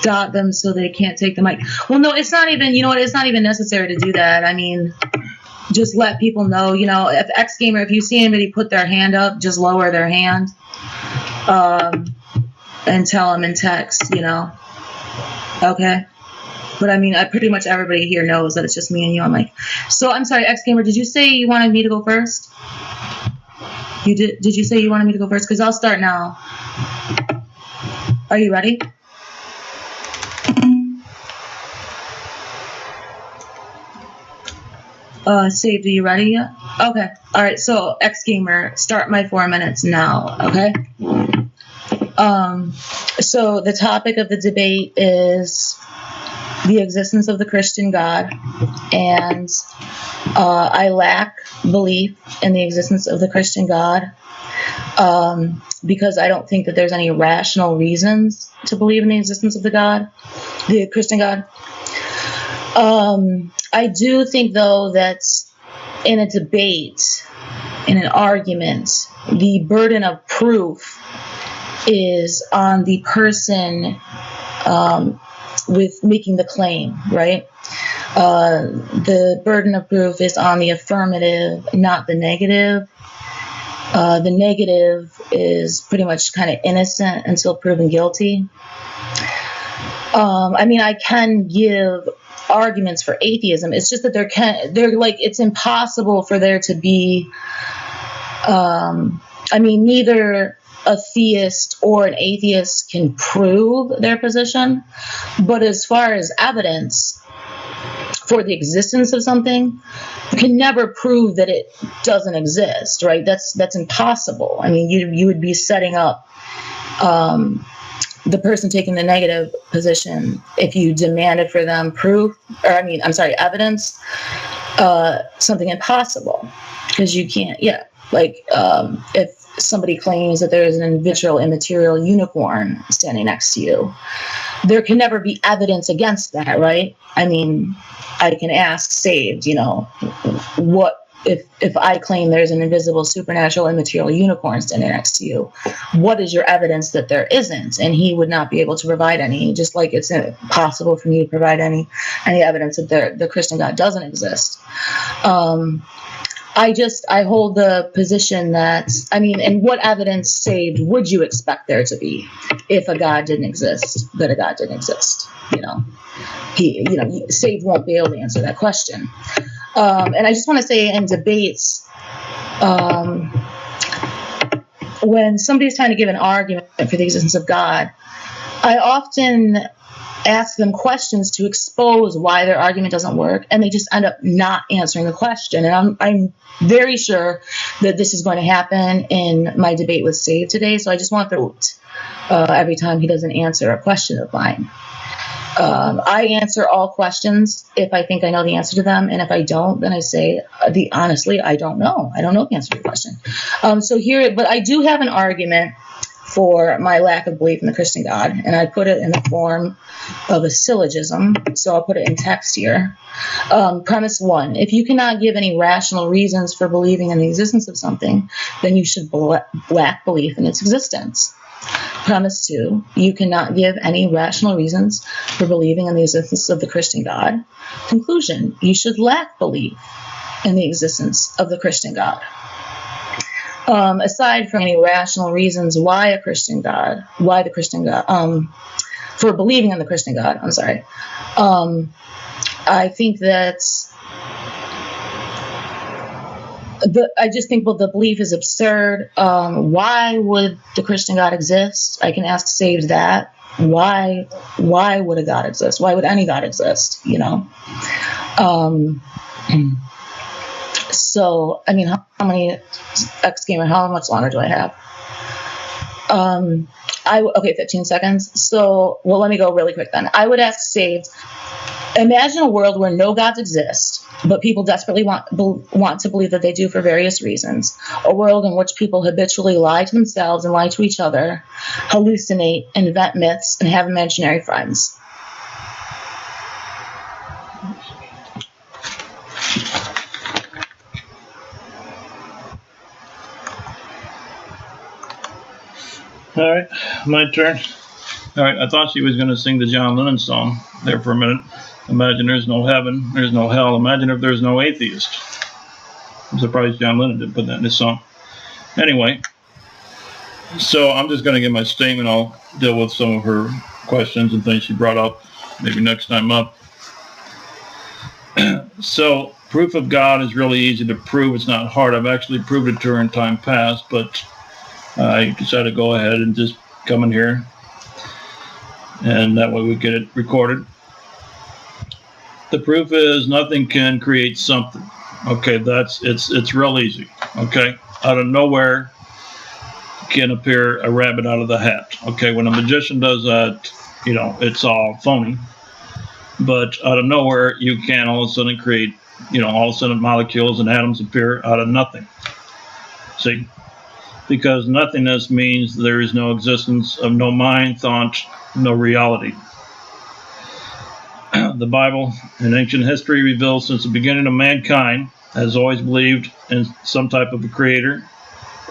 dot them so they can't take the mic. Well, no, it's not even, you know what, it's not even necessary to do that. I mean, just let people know, you know, if X Gamer, if you see anybody put their hand up, just lower their hand, and tell them in text, you know. Okay. But I mean, pretty much everybody here knows that it's just me and you. I'm like, so I'm sorry, X Gamer, did you say you wanted me to go first? You did? Did you say you wanted me to go first? Because I'll start now. Are you ready? Saved, are you ready yet? Okay. All right. So X Gamer, start my 4 minutes now. Okay. So the topic of the debate is the existence of the Christian God, and I lack belief in the existence of the Christian God, because I don't think that there's any rational reasons to believe in the existence of the Christian God. I do think, though, that in a debate, in an argument, the burden of proof is on the person with making the claim, right? The burden of proof is on the affirmative, not the negative. The negative is pretty much kind of innocent until proven guilty. I mean, I can give arguments for atheism. It's just that it's impossible for there to be, I mean, neither a theist or an atheist can prove their position. But as far as evidence for the existence of something, you can never prove that it doesn't exist, right? That's impossible. I mean, you would be setting up the person taking the negative position if you demanded for them evidence, something impossible, because you can't, if somebody claims that there is an individual immaterial unicorn standing next to you, there can never be evidence against that, right? I mean, I can ask Saved, you know, what if I claim there's an invisible supernatural immaterial unicorn standing next to you, what is your evidence that there isn't? And he would not be able to provide any, just like it's impossible for me to provide any evidence that the Christian God doesn't exist. I hold the position that, I mean, and what evidence, Saved, would you expect there to be if a God didn't exist, that a God didn't exist? You know, Saved won't be able to answer that question. And I just want to say, in debates, when somebody's trying to give an argument for the existence of God, I often ask them questions to expose why their argument doesn't work, and they just end up not answering the question. And I'm very sure that this is going to happen in my debate with Saved today, so I just want to vote every time he doesn't answer a question of mine. I answer all questions if I think I know the answer to them, and if I don't, then I say, honestly, I don't know. I don't know the answer to the question. But I do have an argument for my lack of belief in the Christian God, and I put it in the form of a syllogism, so I'll put it in text here. Premise 1, if you cannot give any rational reasons for believing in the existence of something, then you should lack belief in its existence. Premise 2, you cannot give any rational reasons for believing in the existence of the Christian God. Conclusion, you should lack belief in the existence of the Christian God. Aside from any rational reasons why the Christian God, for believing in the Christian God, I think that I just think the belief is absurd. Why would the Christian God exist? I can ask Saved that. Why would a God exist? Why would any God exist? You know. So I mean, how many X Gamer? How much longer do I have? 15 seconds. So let me go really quick then. I would ask Saved. Imagine a world where no gods exist, but people desperately want to believe that they do for various reasons. A world in which people habitually lie to themselves and lie to each other, hallucinate, invent myths, and have imaginary friends. All right, my turn. All right, I thought she was going to sing the John Lennon song there for a minute. Imagine there's no heaven, there's no hell. Imagine if there's no atheist. I'm surprised John Lennon didn't put that in his song. Anyway, so I'm just going to give my statement. I'll deal with some of her questions and things she brought up maybe next time up. So, proof of God is really easy to prove. It's not hard. I've actually proved it to her in time past, but I decided to go ahead and just come in here, and that way we get it recorded. The proof is nothing can create something. Okay, it's real easy. Okay, out of nowhere can appear a rabbit out of the hat. Okay, when a magician does that, it's all phony. But out of nowhere, you can all of a sudden create, all of a sudden molecules and atoms appear out of nothing. See? Because nothingness means there is no existence of no mind, thought, no reality. The Bible and ancient history reveals since the beginning of mankind has always believed in some type of a creator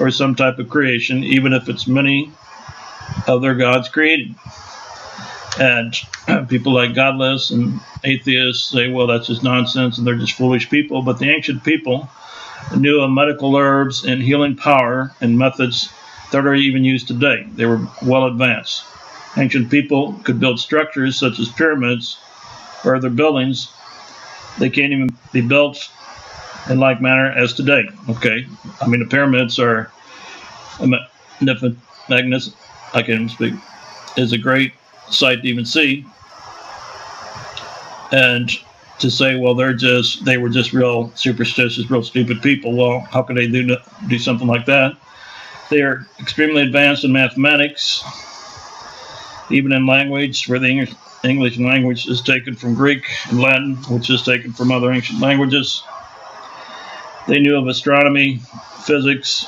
or some type of creation, even if it's many other gods created. And people like godless and atheists say, well, that's just nonsense and they're just foolish people. But the ancient people knew of medical herbs and healing power and methods that are even used today. They were well advanced. Ancient people could build structures such as pyramids or other buildings. They can't even be built in like manner as today. Okay, I mean the pyramids are magnificent. I can't even speak. Is a great sight to even see. And to say, well, they were just real superstitious, real stupid people. Well, how could they do something like that? They are extremely advanced in mathematics, even in language, where the English language is taken from Greek and Latin, which is taken from other ancient languages. They knew of astronomy, physics.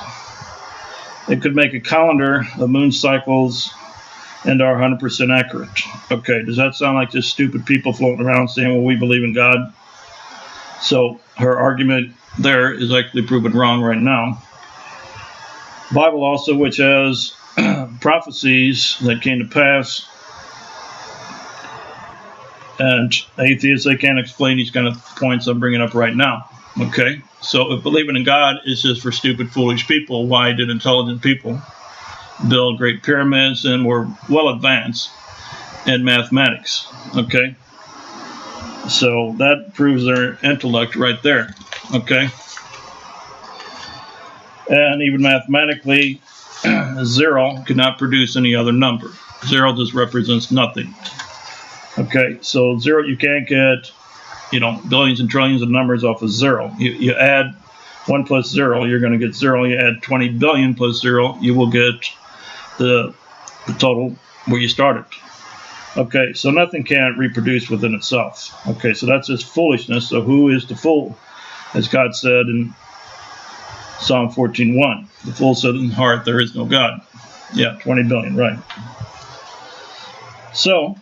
They could make a calendar of moon cycles and are 100% accurate. Okay, does that sound like just stupid people floating around saying, well, we believe in God? So her argument there is actually proven wrong right now. Bible also, which has prophecies that came to pass, and atheists, they can't explain these kind of points I'm bringing up right now. Okay, so if believing in God is just for stupid, foolish people, why did intelligent people build great pyramids and were well advanced in mathematics? Okay, so that proves their intellect right there. Okay, and even mathematically, 0 could not produce any other number. 0 just represents nothing. Okay, so 0, you can't get, billions and trillions of numbers off of 0. You add 1 plus 0, you're going to get 0. You add 20 billion plus 0, you will get the total where you started. Okay, so nothing can reproduce within itself. Okay, so that's just foolishness. So who is the fool? As God said in Psalm 14:1, the fool said in heart, there is no God. Yeah, 20 billion, right. So,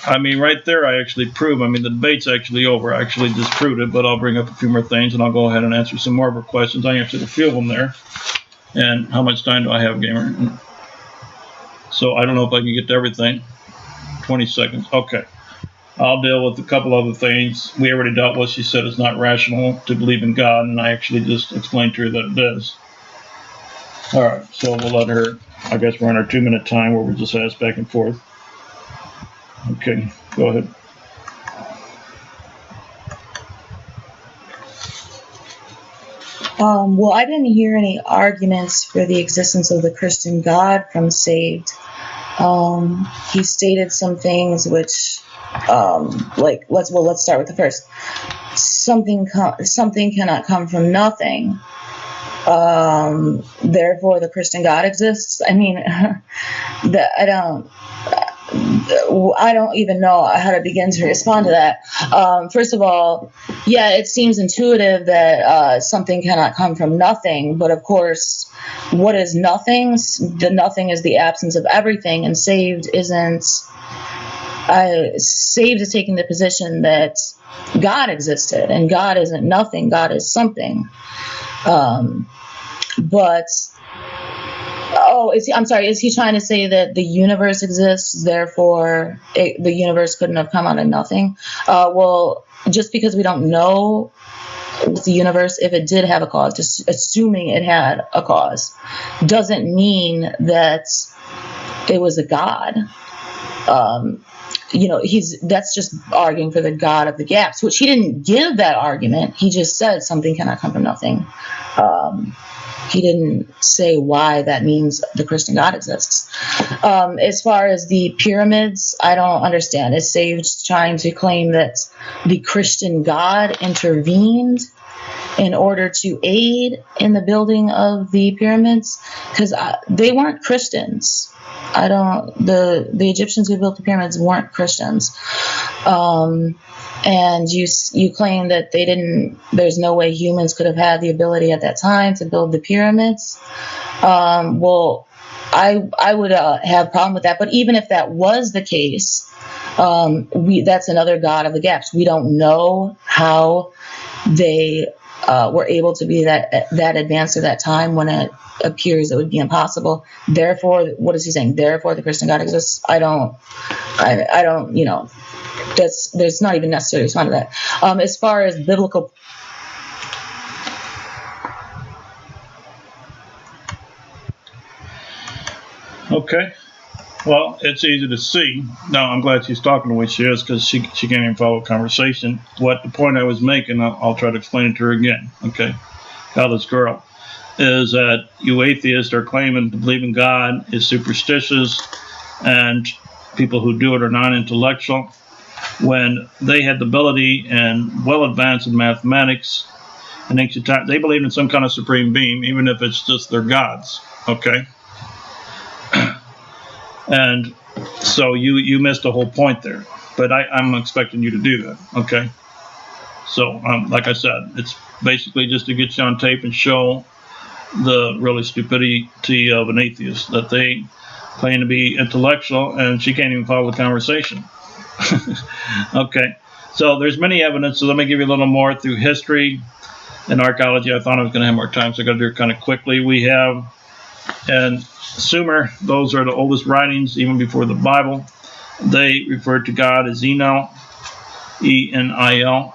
I mean, right there, I actually prove. I mean, the debate's actually over. I actually disproved it, but I'll bring up a few more things, and I'll go ahead and answer some more of her questions. I answered a few of them there. And how much time do I have, gamer? So, I don't know if I can get to everything. 20 seconds. Okay. I'll deal with a couple other things. We already dealt with. She said it's not rational to believe in God, and I actually just explained to her that it is. All right, so we'll let her. I guess we're on our 2-minute time where we just ask back and forth. Okay, go ahead. Well, I didn't hear any arguments for the existence of the Christian God from Saved. He stated some things which, let's start with the first. Something cannot come from nothing. Therefore, the Christian God exists. I mean, I don't even know how to begin to respond to that. First of all, yeah, it seems intuitive that something cannot come from nothing, but of course, what is nothing? The nothing is the absence of everything, and Saved isn't. Saved is taking the position that God existed, and God isn't nothing. God is something. But Oh, I'm sorry. Is he trying to say that the universe exists, therefore the universe couldn't have come out of nothing? Well, just because we don't know the universe, if it did have a cause, just assuming it had a cause, doesn't mean that it was a god. That's just arguing for the God of the gaps, which he didn't give that argument. He just said something cannot come from nothing. He didn't say why that means the Christian God exists. As far as the pyramids, I don't understand. Is Sage trying to claim that the Christian God intervened in order to aid in the building of the pyramids? Because they weren't Christians. The Egyptians who built the pyramids weren't Christians. And you claim that there's no way humans could have had the ability at that time to build the pyramids. Well, I would have a problem with that. But even if that was the case, that's another God of the gaps. We don't know how they were able to be that advanced at that time when it appears it would be impossible. Therefore, what is he saying? Therefore, the Christian God exists. I don't. There's not even necessary to respond to that. As far as biblical. Okay. Well, it's easy to see. Now, I'm glad she's talking the way she is, because she can't even follow a conversation. What the point I was making, I'll try to explain it to her again. Okay. Godless girl. Is that you atheists are claiming to believe in God is superstitious, and people who do it are non-intellectual, when they had the ability and well advanced in mathematics in ancient times. They believed in some kind of supreme being, even if it's just their gods. Okay. And so you missed the whole point there, but I'm expecting you to do that. Okay. So like I said, it's basically just to get you on tape and show the really stupidity of an atheist, that they claim to be intellectual and she can't even follow the conversation. Okay, so there's many evidence, so let me give you a little more through history and archaeology. I thought I was going to have more time, so I got to do it kind of quickly. We have in Sumer, those are the oldest writings, even before the Bible. They referred to God as Enil, E-N-I-L.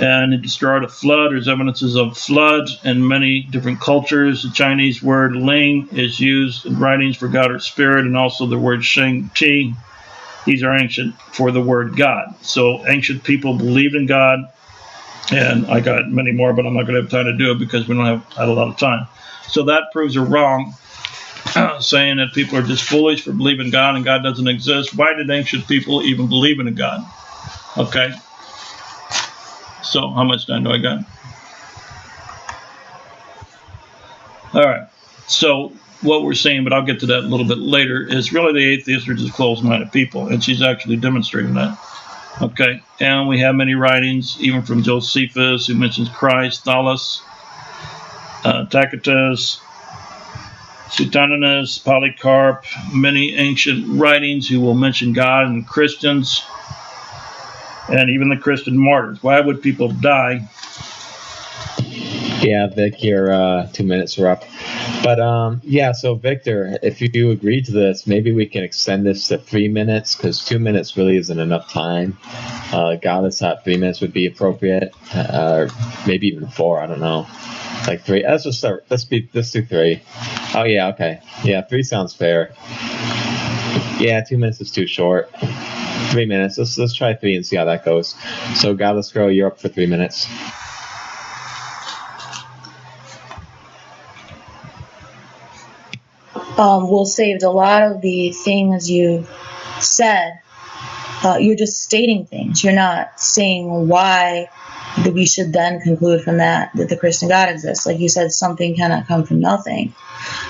And it destroyed a flood. There's evidences of flood in many different cultures. The Chinese word ling is used in writings for God or spirit, and also the word sheng ti. These are ancient for the word God. So ancient people believed in God, and I got many more, but I'm not going to have time to do it because we don't have had a lot of time. So that proves they're wrong, saying that people are just foolish for believing in God and God doesn't exist. Why did ancient people even believe in a God? Okay. So how much time do I got? All right. So what we're saying, but I'll get to that a little bit later, is really the atheists are just closed-minded people, and she's actually demonstrating that. Okay. And we have many writings, even from Josephus, who mentions Christ, Thales, Tacitus, Suetonius, Polycarp, many ancient writings who will mention God, and Christians, and even the Christian martyrs. Why would people die? Yeah, Vic, your 2 minutes are up. But yeah, so Victor, if you agree to this, maybe we can extend this to 3 minutes, because 2 minutes really isn't enough time. Godless thought 3 minutes would be appropriate, maybe even 4. I don't know, like 3. Let's just start. Let's do 3. Oh yeah, okay. Yeah, 3 sounds fair. Yeah, 2 minutes is too short. 3 minutes. Let's try 3 and see how that goes. So, Godless Girl, you're up for 3 minutes. Will saved a lot of the things you said. You're just stating things. You're not saying why we should then conclude from that the Christian God exists. Like you said, something cannot come from nothing.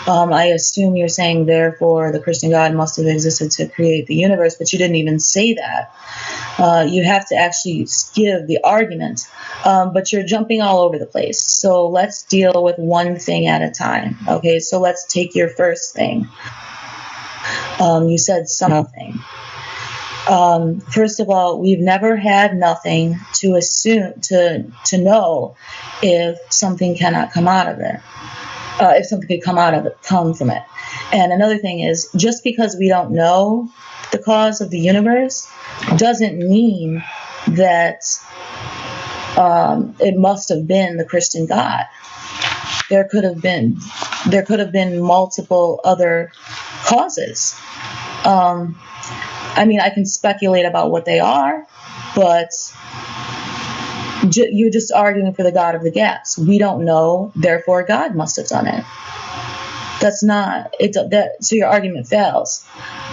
I assume you're saying, therefore, the Christian God must have existed to create the universe, but you didn't even say that. You have to actually give the argument, but you're jumping all over the place. So let's deal with one thing at a time. Okay, so let's take your first thing. You said something. First of all, we've never had nothing to assume to know if something cannot come out of it. if something could come from it. And another thing is, just because we don't know the cause of the universe doesn't mean that it must have been the Christian God. There could have been multiple other causes. I mean, I can speculate about what they are, but you're just arguing for the God of the gaps. We don't know, therefore God must have done it. That's not it. So your argument fails,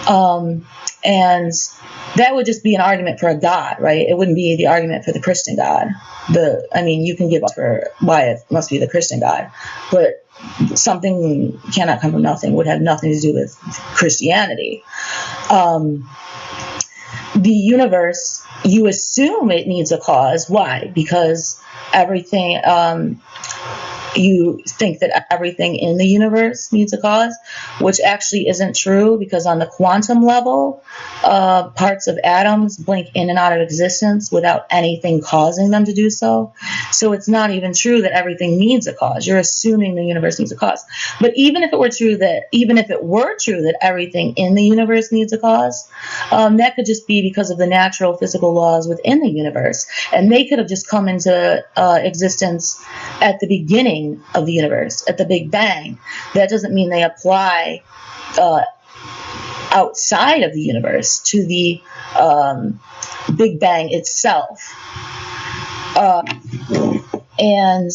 and that would just be an argument for a God, right? It wouldn't be the argument for the Christian God. You can give up for why it must be the Christian God, but something cannot come from nothing would have nothing to do with Christianity. The universe, you assume it needs a cause. Why? Because everything, you think that everything in the universe needs a cause, which actually isn't true, because on the quantum level, parts of atoms blink in and out of existence without anything causing them to do so. So it's not even true that everything needs a cause. You're assuming the universe needs a cause. But even if it were true that everything in the universe needs a cause, that could just be because of the natural physical laws within the universe, and they could have just come into existence at the beginning of the universe, at the Big Bang. That doesn't mean they apply outside of the universe to the Big Bang itself. And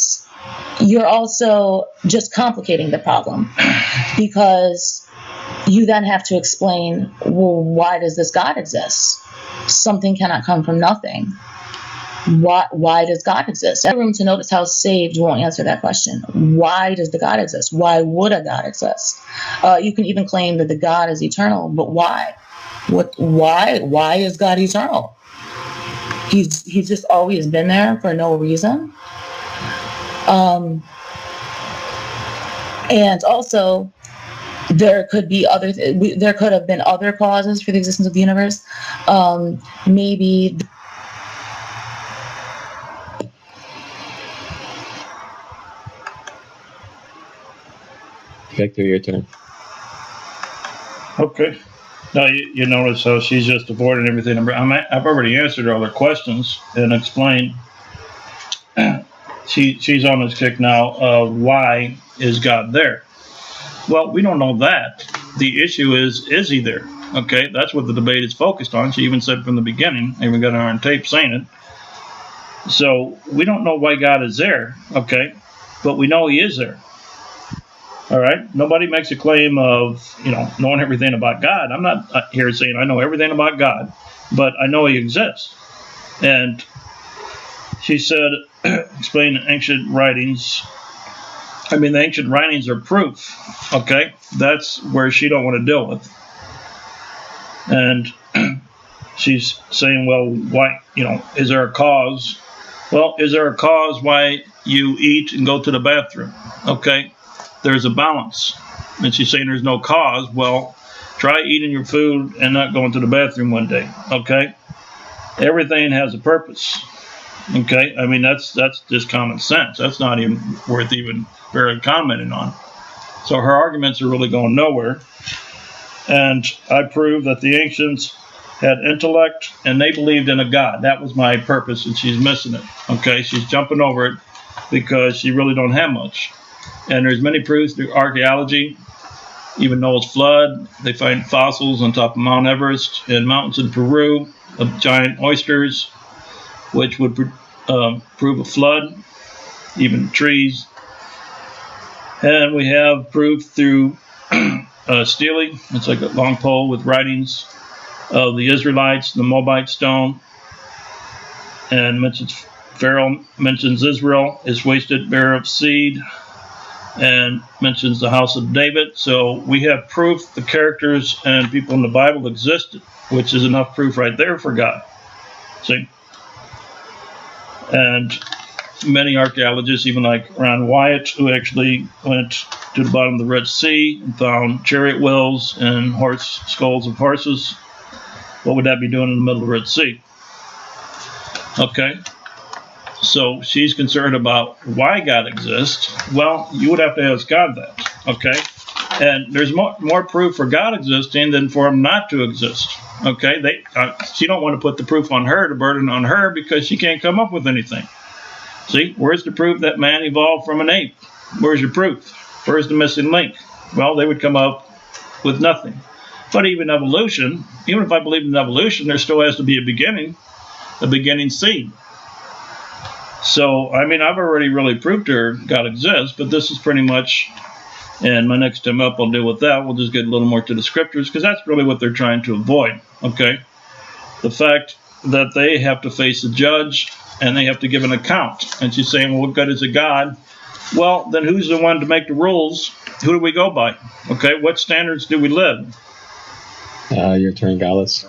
you're also just complicating the problem, because you then have to explain, well, why does this God exist? Something cannot come from nothing. Why does God exist? Every room to notice how saved won't answer that question. Why does the God exist? Why would a God exist? You can even claim that the God is eternal, but why? Why is God eternal? He's just always been there for no reason. And also, there could have been other causes for the existence of the universe. Maybe. Victor, your turn. Okay. Now you notice how she's just avoiding everything. I've already answered all her questions and explained. She's on this kick now of why is God there? Well, we don't know that. The issue is he there? Okay, that's what the debate is focused on. She even said from the beginning, I even got her on tape saying it. So we don't know why God is there, okay, but we know he is there. All right, nobody makes a claim of, knowing everything about God. I'm not here saying I know everything about God, but I know he exists. And she said, explain the ancient writings. I mean, the ancient writings are proof, okay? That's where she don't want to deal with. And she's saying, well, why, is there a cause? Well, is there a cause why you eat and go to the bathroom? Okay, there's a balance. And she's saying there's no cause. Well, try eating your food and not going to the bathroom one day, okay? Everything has a purpose, okay? I mean, that's just common sense. That's not even worth even very commenting on. So her arguments are really going nowhere. And I proved that the ancients had intellect and they believed in a God. That was my purpose, and she's missing it. Okay, she's jumping over it because she really don't have much. And there's many proofs through archaeology, even Noah's flood. They find fossils on top of Mount Everest and mountains in Peru of giant oysters, which would prove a flood, even trees. And we have proof through stele. It's like a long pole with writings of the Israelites, the Moabite stone, and Pharaoh mentions Israel is wasted bearer of seed, and mentions the house of David. So we have proof the characters and people in the Bible existed, which is enough proof right there for God. See? And many archaeologists, even like Ron Wyatt, who actually went to the bottom of the Red Sea and found chariot wheels and skulls of horses. What would that be doing in the middle of the Red Sea? Okay. So she's concerned about why God exists. Well, you would have to ask God that, okay? And there's more proof for God existing than for him not to exist, okay? She don't want to put the proof on her, the burden on her, because she can't come up with anything. See, where's the proof that man evolved from an ape? Where's your proof? Where's the missing link? Well, they would come up with nothing. But even evolution, even if I believe in evolution, there still has to be a beginning seed. So, I mean, I've already really proved to her God exists, but this is pretty much, and my next time up I'll deal with that. We'll just get a little more to the scriptures, because that's really what they're trying to avoid, okay? The fact that they have to face a judge and they have to give an account. And she's saying, well, what good is a God? Well, then who's the one to make the rules? Who do we go by? Okay, what standards do we live? Your turn, Godless.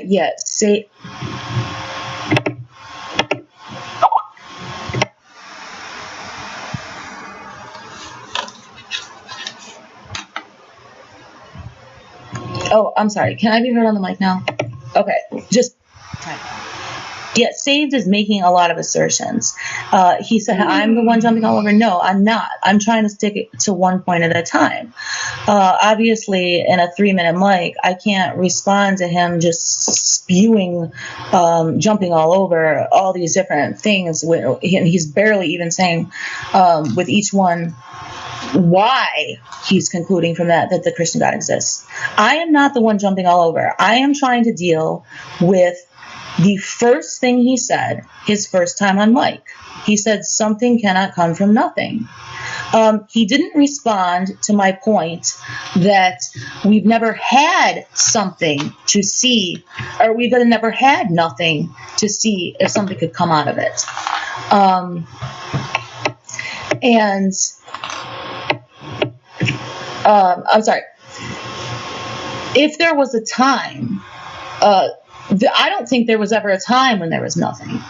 Yeah, say. Oh, I'm sorry. Can I be heard on the mic now? Okay, just. Yeah, Saved is making a lot of assertions. He said, I'm the one jumping all over. No, I'm not. I'm trying to stick it to one point at a time. Obviously, in a 3-minute mic, I can't respond to him just spewing, jumping all over all these different things. He's barely even saying with each one why he's concluding from that the Christian God exists. I am not the one jumping all over. I am trying to deal with the first thing he said, his first time on mic. He said something cannot come from nothing. He didn't respond to my point that we've never had something to see, or we've never had nothing to see if something could come out of it. I'm sorry. If there was a time, I don't think there was ever a time when there was nothing.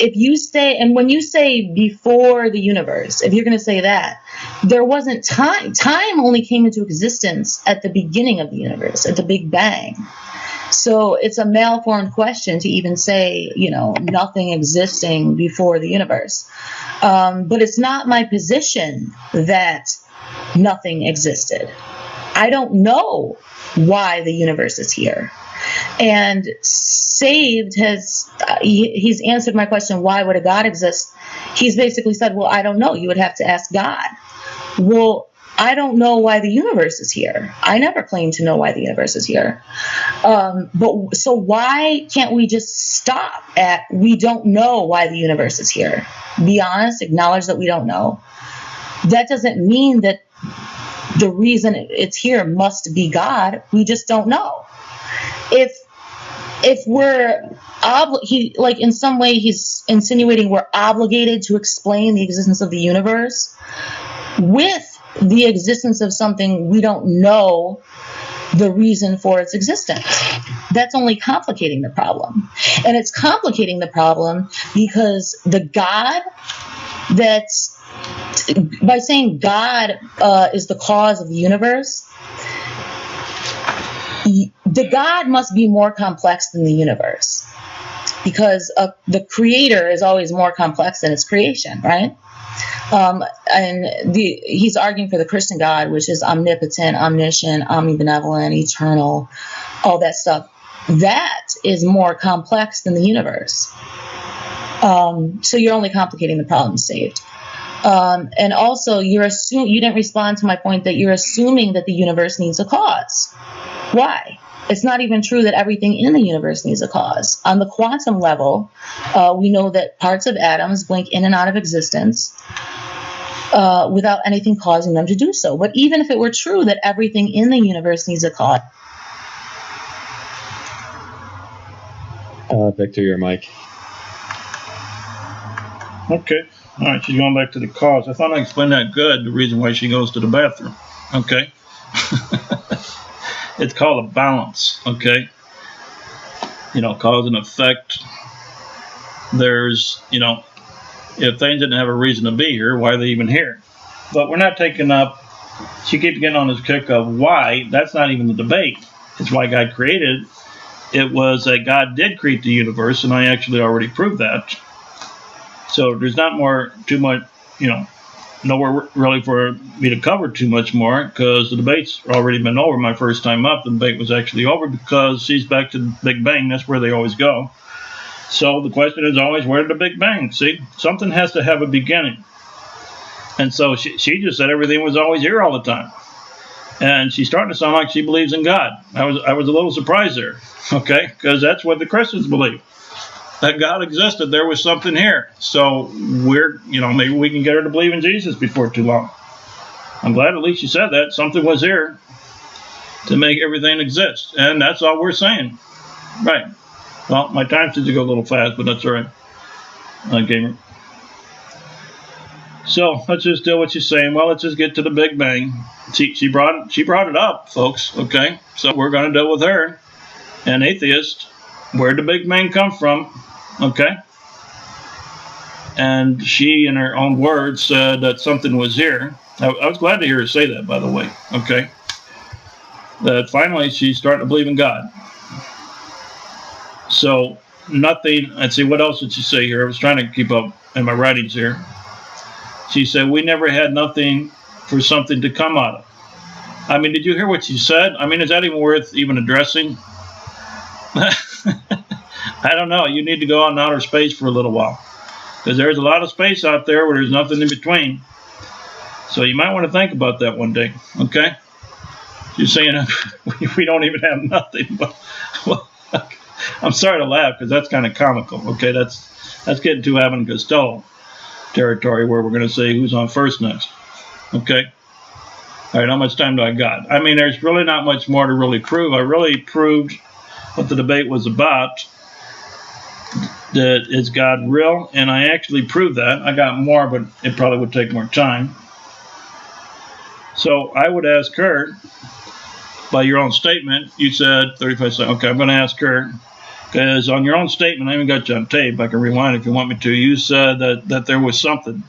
If you say, and when you say before the universe, if you're going to say that, there wasn't time. Time only came into existence at the beginning of the universe, at the Big Bang. So it's a malformed question to even say, nothing existing before the universe. But it's not my position that nothing existed. I don't know why the universe is here. And Saved he's answered my question, why would a God exist? He's basically said, well, I don't know. You would have to ask God. Well, I don't know why the universe is here. I never claimed to know why the universe is here. But so why can't we just stop at we don't know why the universe is here? Be honest, acknowledge that we don't know. That doesn't mean that the reason it's here must be God. We just don't know. If we're in some way he's insinuating we're obligated to explain the existence of the universe with the existence of something we don't know the reason for its existence. That's only complicating the problem. And it's complicating the problem because the God that's, by saying God is the cause of the universe, the God must be more complex than the universe, because the creator is always more complex than its creation, right? And he's arguing for the Christian God, which is omnipotent, omniscient, omnibenevolent, eternal, all that stuff. That is more complex than the universe. So you're only complicating the problem, Saved. And also, you didn't respond to my point that you're assuming that the universe needs a cause. Why? It's not even true that everything in the universe needs a cause. On the quantum level, we know that parts of atoms blink in and out of existence without anything causing them to do so. But even if it were true that everything in the universe needs a cause. Victor, your mic. Okay. All right, she's going back to the cause. I thought I explained that good, the reason why she goes to the bathroom. Okay. It's called a balance, okay? Cause and effect. There's, if things didn't have a reason to be here, why are they even here? But we're not taking up she keeps getting on this kick of why. That's not even the debate. It's why God created. It was that God did create the universe, and I actually already proved that. So there's not too much, nowhere really for me to cover too much more, because the debate's already been over. My first time up, the debate was actually over because she's back to the Big Bang. That's where they always go. So the question is always, where did the Big Bang? See, something has to have a beginning. And so she just said everything was always here all the time. And she's starting to sound like she believes in God. I was a little surprised there, okay? Because that's what the Christians believe, that God existed. There was something here. So maybe we can get her to believe in Jesus before too long. I'm glad at least she said that. Something was here to make everything exist. And that's all we're saying. Right. Well, my time seems to go a little fast, but that's all right, gamer. So let's just do what she's saying. Well, let's just get to the Big Bang. She brought it up, folks. Okay, so we're going to deal with her, an atheist. Where did the Big Bang come from? Okay, and she, in her own words, said that something was here. I was glad to hear her say that, by the way. Okay, that finally she's starting to believe in God. So nothing. Let's see, what else did she say here? I was trying to keep up in my writings here. She said, we never had nothing for something to come out of. I mean, did you hear what she said? I mean, is that even worth even addressing? I don't know. You need to go out in outer space for a little while, because there's a lot of space out there where there's nothing in between. So you might want to think about that one day, okay? She's saying we don't even have nothing. But, well, I'm sorry to laugh, because that's kind of comical, okay? That's getting to Abbott and Costello territory, where we're going to say who's on first next. Okay. All right, how much time do I got? I mean, there's really not much more to really prove. I really proved what the debate was about, that is God real, and I actually proved that. I got more, but it probably would take more time. So I would ask her, by your own statement, you said 35 seconds. Okay, I'm going to ask her, because on your own statement, I even got you on tape, I can rewind if you want me to, you said that there was something,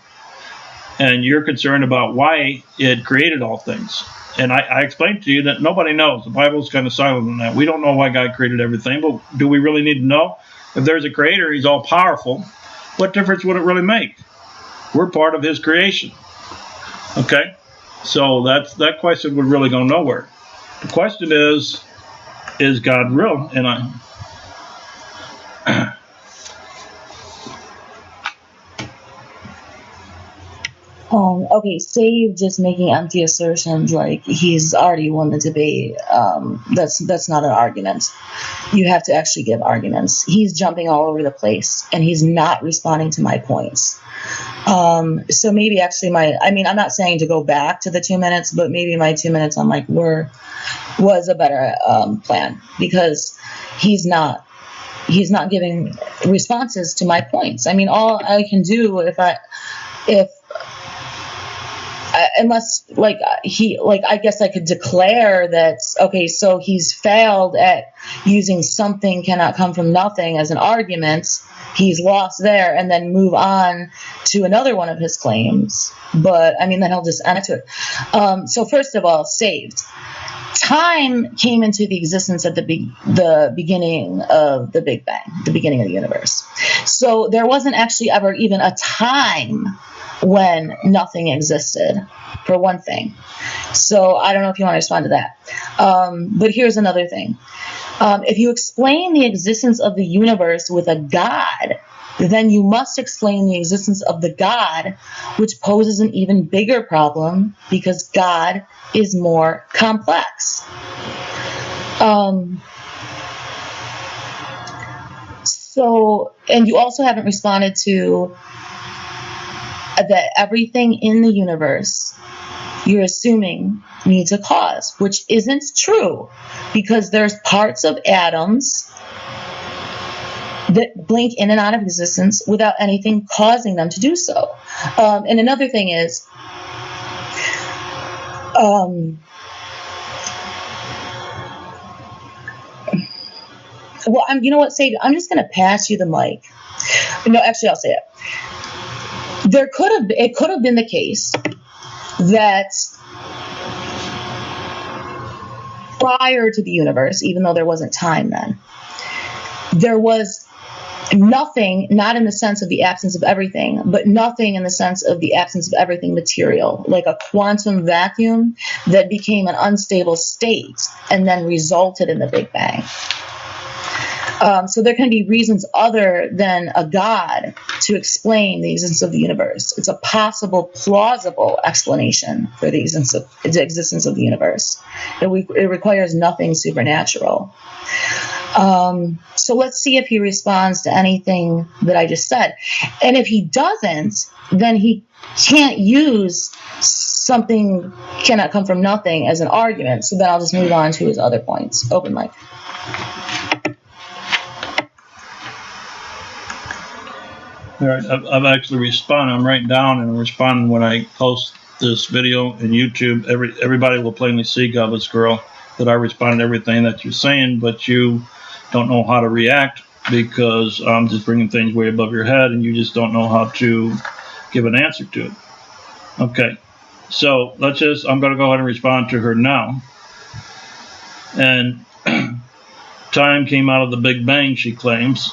and you're concerned about why it created all things. And I explained to you that nobody knows. The Bible's kind of silent on that. We don't know why God created everything, but do we really need to know? If there's a creator, he's all powerful, what difference would it really make? We're part of his creation. Okay? So that question would really go nowhere. The question is God real? And okay, Save just making empty assertions like he's already won the debate. That's not an argument. You have to actually give arguments. He's jumping all over the place, and he's not responding to my points. So maybe actually I'm not saying to go back to the 2 minutes, but maybe my 2 minutes on Mike was a better plan, because he's not giving responses to my points. I mean, all I can do unless I guess I could declare that, okay, so he's failed at using something cannot come from nothing as an argument. He's lost there, and then move on to another one of his claims. But I mean, then he'll just add to it. So first of all, saved. Time came into the existence at the beginning of the Big Bang, the beginning of the universe. So there wasn't actually ever even a time when nothing existed, for one thing. So I don't know if you want to respond to that. But here's another thing. If you explain the existence of the universe with a God, then you must explain the existence of the God, which poses an even bigger problem, because God is more complex. And you also haven't responded to that everything in the universe you're assuming needs a cause, which isn't true, because there's parts of atoms that blink in and out of existence without anything causing them to do so. And another thing is, you know what, Sadie? I'm just going to pass you the mic. No, actually, I'll say it. It could have been the case that prior to the universe, even though there wasn't time then, there was nothing, not in the sense of the absence of everything, but nothing in the sense of the absence of everything material, like a quantum vacuum that became an unstable state and then resulted in the Big Bang. So there can be reasons other than a God to explain the existence of the universe. It's a possible, plausible explanation for the existence of the universe. It requires nothing supernatural. So let's see if he responds to anything that I just said. And if he doesn't, then he can't use something cannot come from nothing as an argument. So then I'll just move on to his other points. Open mic. All right, I've actually responded. I'm writing down and responding when I post this video in YouTube. Everybody will plainly see, Godless Girl, that I respond to everything that you're saying, but you don't know how to react because I'm just bringing things way above your head, and you just don't know how to give an answer to it. Okay, so I'm going to go ahead and respond to her now. And time came out of the Big Bang, she claims,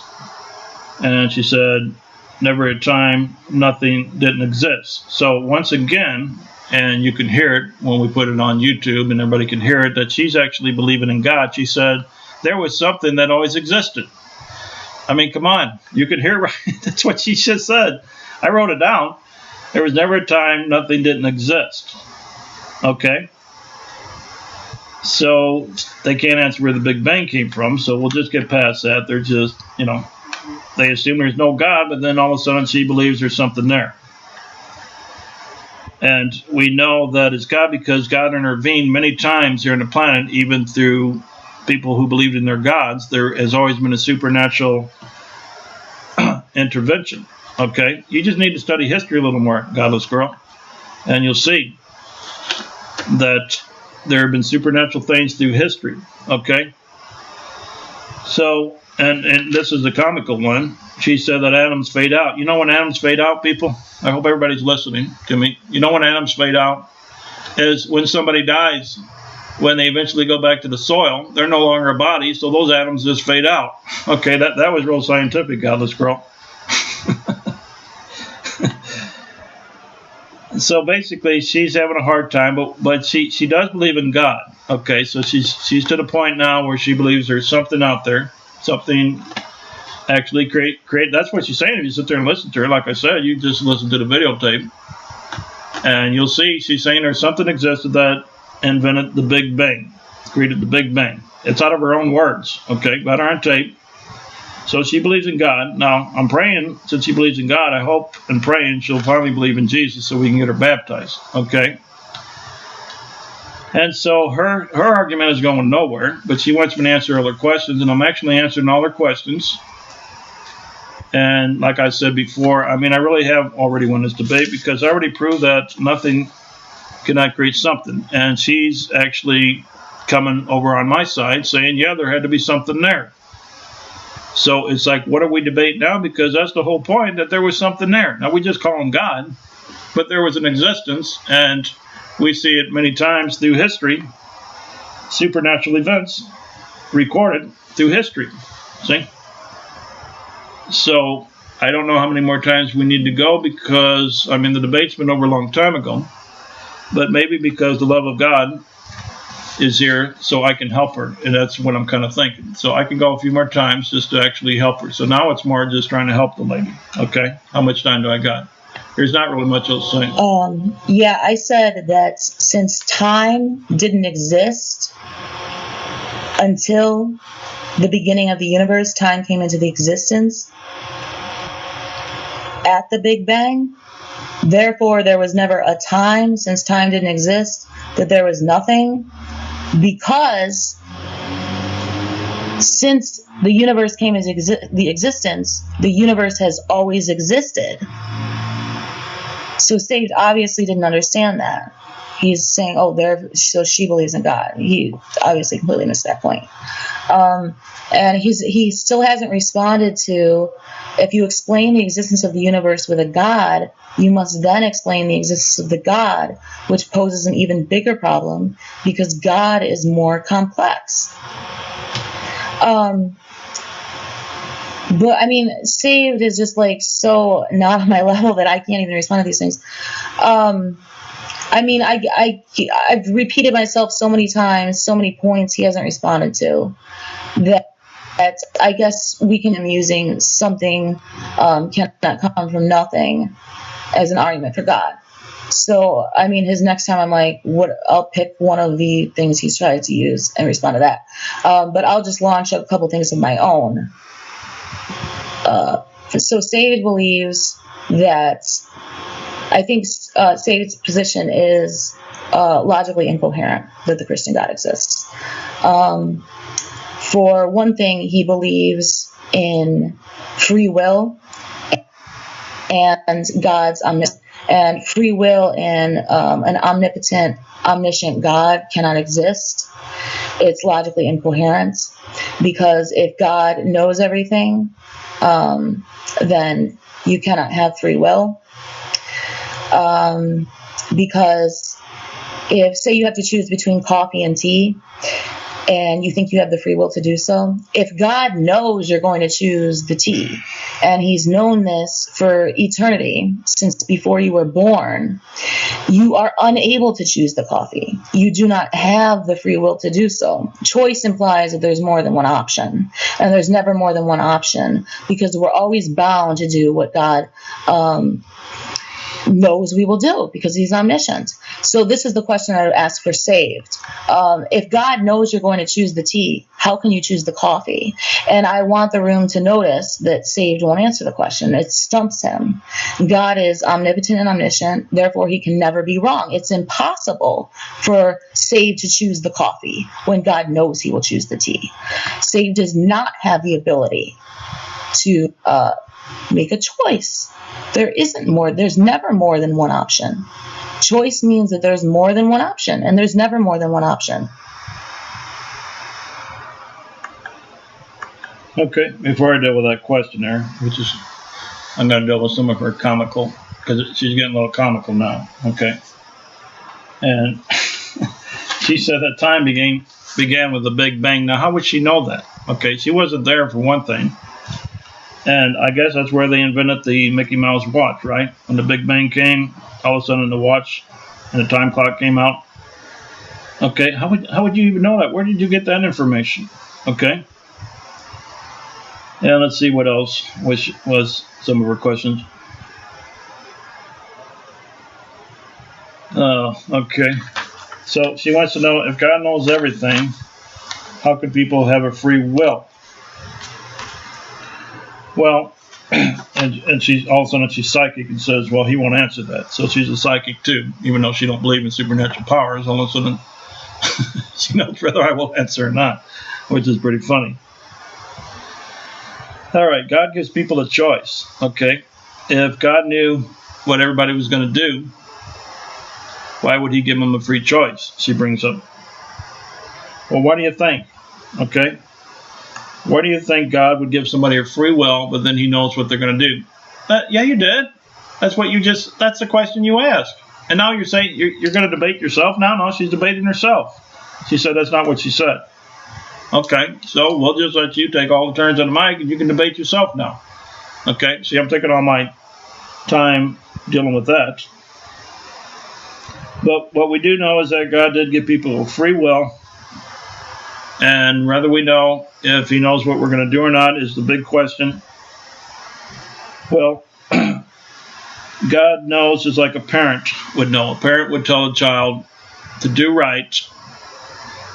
and she said, never a time, nothing didn't exist. So once again, and you can hear it when we put it on YouTube and everybody can hear it, that she's actually believing in God. She said there was something that always existed. I mean, come on, you can hear it. That's what she just said. I wrote it down. There was never a time, nothing didn't exist. Okay? So they can't answer where the Big Bang came from, so we'll just get past that. They're just, they assume there's no God, but then all of a sudden she believes there's something there. And we know that it's God because God intervened many times here on the planet, even through people who believed in their gods. There has always been a supernatural intervention. Okay? You just need to study history a little more, Godless Girl, and you'll see that there have been supernatural things through history. Okay? So, and this is the comical one. She said that atoms fade out. You know when atoms fade out, people? I hope everybody's listening to me. You know when atoms fade out is when somebody dies. When they eventually go back to the soil, they're no longer a body, so those atoms just fade out. Okay, that was real scientific, Godless Girl. So basically, she's having a hard time, but she does believe in God. Okay, so she's to the point now where she believes there's something out there, something actually create. That's what she's saying. If you sit there and listen to her, like I said, you just listen to the videotape, and you'll see she's saying there's something existed that invented the Big Bang, created the Big Bang. It's out of her own words. Okay, got her on tape. So she believes in God. Now, I'm praying, since she believes in God, I hope and praying she'll finally believe in Jesus so we can get her baptized. Okay? And so her argument is going nowhere, but she wants me to answer all her questions, and I'm actually answering all her questions. And like I said before, I mean, I really have already won this debate because I already proved that nothing cannot create something. And she's actually coming over on my side saying, yeah, there had to be something there. So it's like, what are we debating now? Because that's the whole point, that there was something there. Now, we just call him God, but there was an existence, and we see it many times through history, supernatural events recorded through history. See? So I don't know how many more times we need to go because, I mean, the debate's been over a long time ago, but maybe because the love of God is here so I can help her, and that's what I'm kind of thinking. So I can go a few more times just to actually help her. So now it's more just trying to help the lady. Okay, how much time do I got? There's not really much else to say. Yeah, I said that since time didn't exist until the beginning of the universe, time came into the existence at the Big Bang. Therefore, there was never a time, since time didn't exist, that there was nothing. Because since the universe came into the existence, the universe has always existed. So Sage obviously didn't understand that. He's saying, so she believes in God. He obviously completely missed that point. And he still hasn't responded to, if you explain the existence of the universe with a God, you must then explain the existence of the God, which poses an even bigger problem because God is more complex. But I mean, saved is just like so not on my level that I can't even respond to these things. I mean, I've repeated myself so many times, so many points he hasn't responded to, that I guess we can be using something cannot come from nothing as an argument for God. So, I mean, his next time I'm like, I'll pick one of the things he's tried to use and respond to that. But I'll just launch a couple things of my own. So Sage believes that, I think Sage's position is logically incoherent, that the Christian God exists. For one thing, he believes in free will and God's omniscience. And free will in an omnipotent, omniscient God cannot exist. It's logically incoherent because if God knows everything, then you cannot have free will. Because if, say, you have to choose between coffee and tea, and you think you have the free will to do so, if God knows you're going to choose the tea, and he's known this for eternity, since before you were born, you are unable to choose the coffee. You do not have the free will to do so. Choice implies that there's more than one option, and there's never more than one option, because we're always bound to do what God knows we will do, because he's omniscient. So this is the question I would ask for saved. If God knows you're going to choose the tea, how can you choose the coffee? And I want the room to notice that saved won't answer the question. It stumps him. God is omnipotent and omniscient, therefore he can never be wrong. It's impossible for saved to choose the coffee when God knows he will choose the tea. Saved does not have the ability to make a choice. There's never more than one option. Choice means that there's more than one option, and there's never more than one option. Okay, before I deal with that question there, I'm going to deal with some of her comical, because she's getting a little comical now, okay? And she said that time began with the Big Bang. Now, how would she know that? Okay, she wasn't there for one thing. And I guess that's where they invented the Mickey Mouse watch, right? When the Big Bang came, all of a sudden the watch and the time clock came out. Okay, how would you even know that? Where did you get that information? Okay. And let's see what else was some of her questions. Okay. So she wants to know, if God knows everything, how could people have a free will? Well, and she's all of a sudden she's psychic and says, well, he won't answer that. So she's a psychic too, even though she don't believe in supernatural powers. All of a sudden she knows whether I will answer or not, which is pretty funny. All right, God gives people a choice. Okay, if God knew what everybody was going to do, why would he give them a free choice? She brings up. Well, what do you think? Okay. Why do you think God would give somebody a free will, but then he knows what they're going to do? Yeah, you did. That's the question you asked. And now you're saying you're going to debate yourself now? No, she's debating herself. She said that's not what she said. Okay, so we'll just let you take all the turns on the mic and you can debate yourself now. Okay, see, I'm taking all my time dealing with that. But what we do know is that God did give people a free will. And whether we know if he knows what we're going to do or not is the big question. Well, God knows is like a parent would know. A parent would tell a child to do right,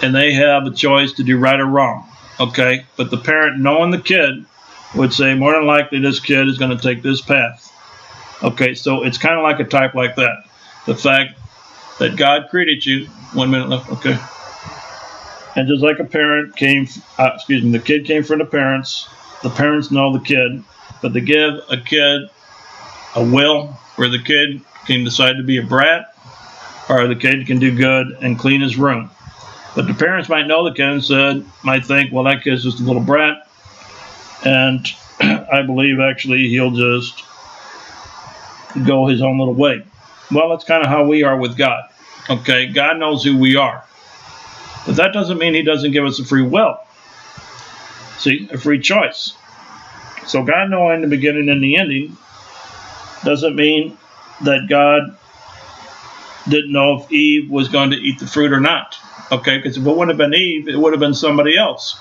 and they have a choice to do right or wrong. Okay? But the parent, knowing the kid, would say, more than likely this kid is going to take this path. Okay, so it's kind of like a type like that. The fact that God created you. 1 minute left. Okay. And just like a parent the kid came from the parents know the kid, but they give a kid a will where the kid can decide to be a brat, or the kid can do good and clean his room. But the parents might know the kid and might think, well, that kid's just a little brat. And I believe actually he'll just go his own little way. Well, that's kind of how we are with God. Okay, God knows who we are. But that doesn't mean he doesn't give us a free will. See, a free choice. So God knowing the beginning and the ending doesn't mean that God didn't know if Eve was going to eat the fruit or not. Okay, because if it wouldn't have been Eve, it would have been somebody else.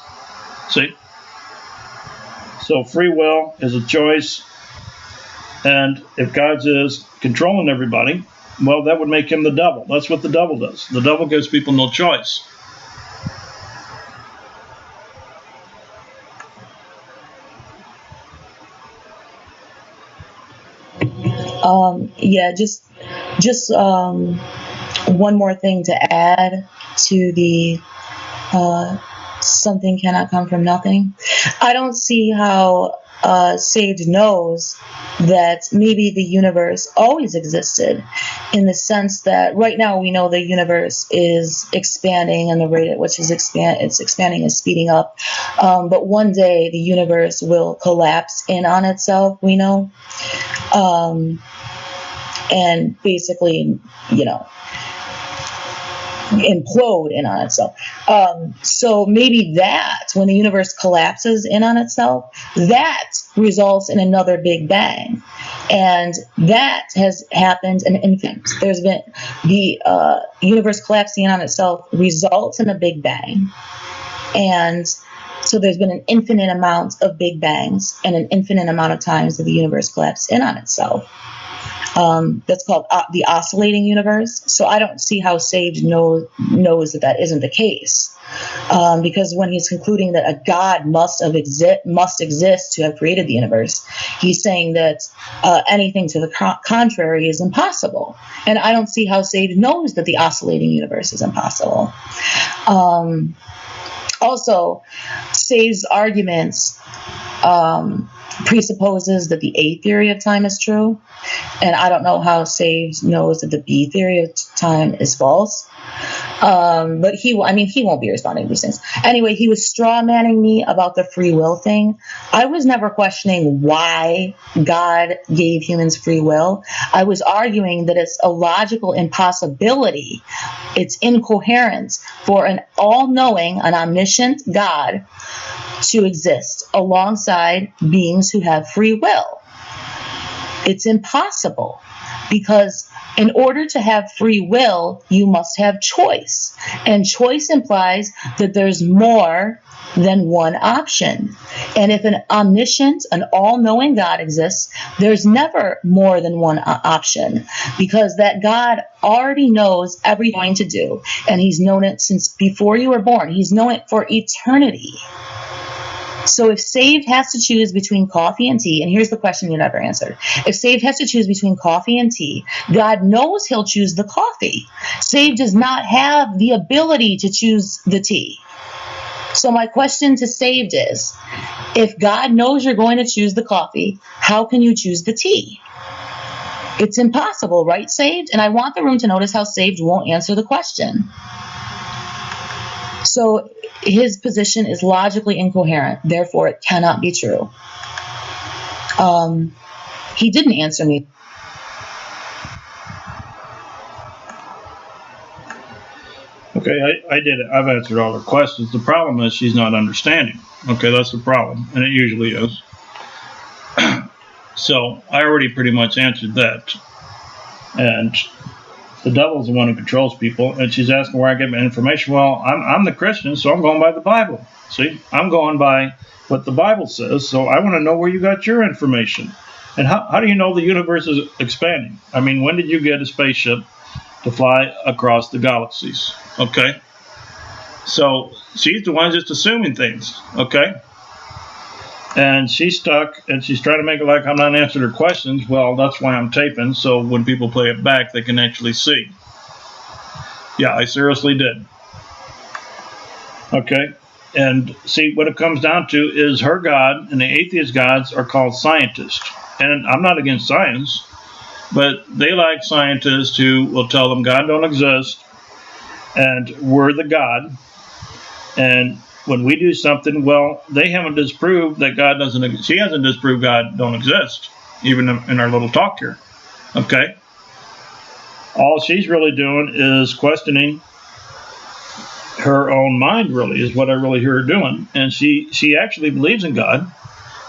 See? So free will is a choice. And if God is controlling everybody, well, that would make him the devil. That's what the devil does. The devil gives people no choice. Yeah, just one more thing to add to the something cannot come from nothing. I don't see how Sage knows that maybe the universe always existed, in the sense that right now we know the universe is expanding, and the rate at which it's expanding is speeding up. But one day the universe will collapse in on itself, we know. And basically, implode in on itself. So maybe that, when the universe collapses in on itself, that results in another Big Bang. And that has happened in infinite. There's been the universe collapsing in on itself results in a Big Bang. And so there's been an infinite amount of Big Bangs and an infinite amount of times that the universe collapsed in on itself. That's called the oscillating universe. So I don't see how Sage knows that isn't the case, because when he's concluding that a God must exist to have created the universe, he's saying that anything to the contrary is impossible. And I don't see how Sage knows that the oscillating universe is impossible. Also, Sage's arguments presupposes that the A theory of time is true, and I don't know how Sage knows that the B theory of time is false. But he won't be responding to these things. Anyway, he was straw manning me about the free will thing. I was never questioning why God gave humans free will. I was arguing that it's a logical impossibility. It's incoherent for an all-knowing, an omniscient God to exist alongside beings who have free will. It's impossible, because in order to have free will, you must have choice. And choice implies that there's more than one option. And if an omniscient, an all-knowing God exists, there's never more than one option, because that God already knows everything to do. And he's known it since before you were born. He's known it for eternity. So if Saved has to choose between coffee and tea, and here's the question you never answered. If Saved has to choose between coffee and tea, God knows he'll choose the coffee. Saved does not have the ability to choose the tea. So my question to Saved is, if God knows you're going to choose the coffee, how can you choose the tea? It's impossible, right, Saved? And I want the room to notice how Saved won't answer the question. So his position is logically incoherent, therefore it cannot be true. He didn't answer me. Okay, I did it. I've answered all her questions. The problem is she's not understanding. Okay, that's the problem, and it usually is. So I already pretty much answered that. And the devil's the one who controls people, and she's asking where I get my information. Well, I'm the Christian, so I'm going by the Bible. See, I'm going by what the Bible says, so I want to know where you got your information. And how do you know the universe is expanding? I mean, when did you get a spaceship to fly across the galaxies? Okay? So she's the one just assuming things, okay? And she's stuck, and she's trying to make it like I'm not answering her questions. Well, that's why I'm taping, so when people play it back, they can actually see. Yeah, I seriously did. Okay? And see, what it comes down to is her God, and the atheist gods are called scientists. And I'm not against science, but they like scientists who will tell them God don't exist, and we're the God. And when we do something, well, they haven't disproved that God doesn't. She hasn't disproved God don't exist, even in our little talk here. Okay. All she's really doing is questioning her own mind. Really, is what I really hear her doing. And she actually believes in God.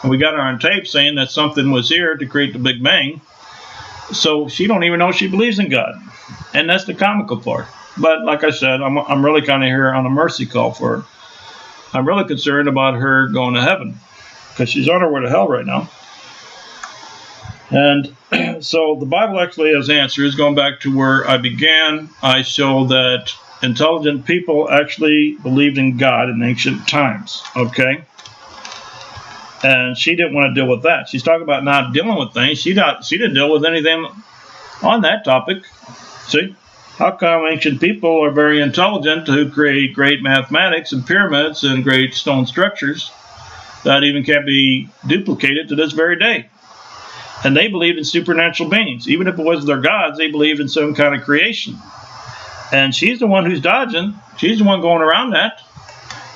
And we got her on tape saying that something was here to create the Big Bang. So she don't even know she believes in God, and that's the comical part. But like I said, I'm really kind of here on a mercy call for her. I'm really concerned about her going to heaven because she's on her way to hell right now. And so the Bible actually has answers. Going back to where I began, I show that intelligent people actually believed in God in ancient times. Okay. And she didn't want to deal with that. She's talking about not dealing with things. She didn't deal with anything on that topic. See? How come ancient people are very intelligent who create great mathematics and pyramids and great stone structures that even can't be duplicated to this very day? And they believed in supernatural beings. Even if it wasn't their gods, they believed in some kind of creation. And she's the one who's dodging. She's the one going around that.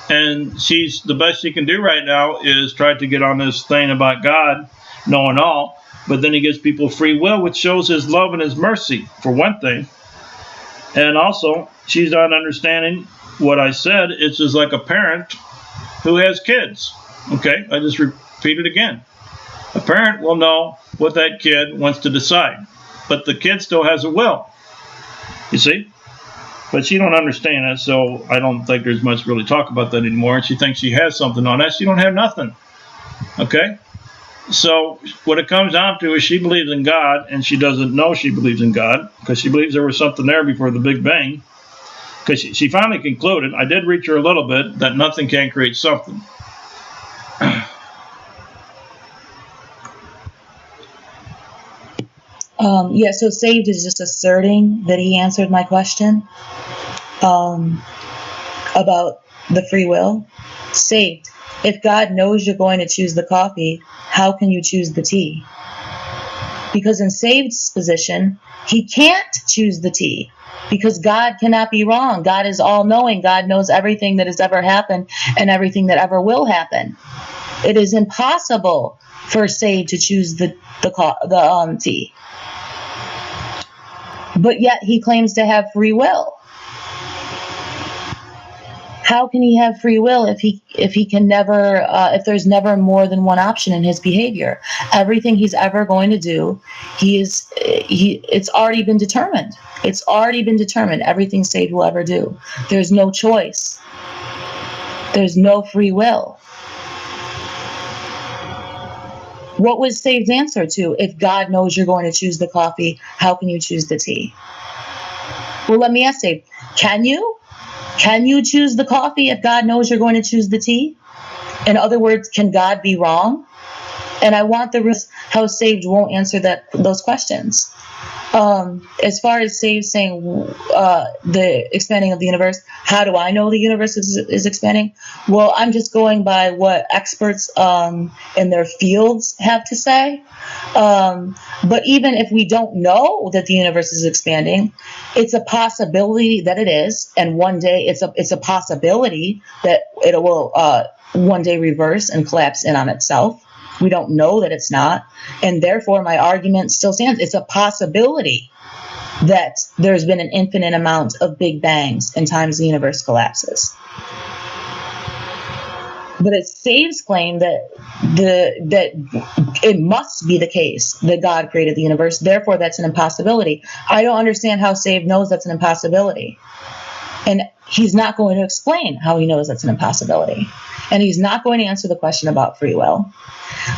And she's the best she can do right now is try to get on this thing about God knowing all. But then he gives people free will, which shows his love and his mercy, for one thing. And also, she's not understanding what I said. It's just like a parent who has kids. Okay, I just repeat it again. A parent will know what that kid wants to decide, but the kid still has a will. You see? But she don't understand it, so I don't think there's much really talk about that anymore. And she thinks she has something on that. She don't have nothing. Okay? So what it comes down to is she believes in God, and she doesn't know she believes in God because she believes there was something there before the Big Bang. Because she finally concluded, I did reach her a little bit, that nothing can create something. So Saved is just asserting that he answered my question about the free will. Saved. If God knows you're going to choose the coffee, how can you choose the tea? Because in Saved's position, he can't choose the tea because God cannot be wrong. God is all-knowing. God knows everything that has ever happened and everything that ever will happen. It is impossible for Saved to choose the tea. But yet he claims to have free will. How can he have free will if he can never if there's never more than one option in his behavior? Everything he's ever going to do, it's already been determined. It's already been determined. Everything Saved will ever do. There's no choice. There's no free will. What was Saved's answer to, if God knows you're going to choose the coffee, how can you choose the tea? Well, let me ask Saved, can you? Can you choose the coffee if God knows you're going to choose the tea? In other words, can God be wrong? And I want how Saved won't answer those questions. As far as Saved saying the expanding of the universe, how do I know the universe is expanding? Well, I'm just going by what experts in their fields have to say. But even if we don't know that the universe is expanding, it's a possibility that it is, and one day it's a possibility that it will one day reverse and collapse in on itself. We don't know that it's not, and therefore my argument still stands. It's a possibility that there's been an infinite amount of big bangs in times the universe collapses. But it Save's claim that it must be the case that God created the universe, therefore that's an impossibility. I don't understand how Save knows that's an impossibility. And he's not going to explain how he knows that's an impossibility. And he's not going to answer the question about free will.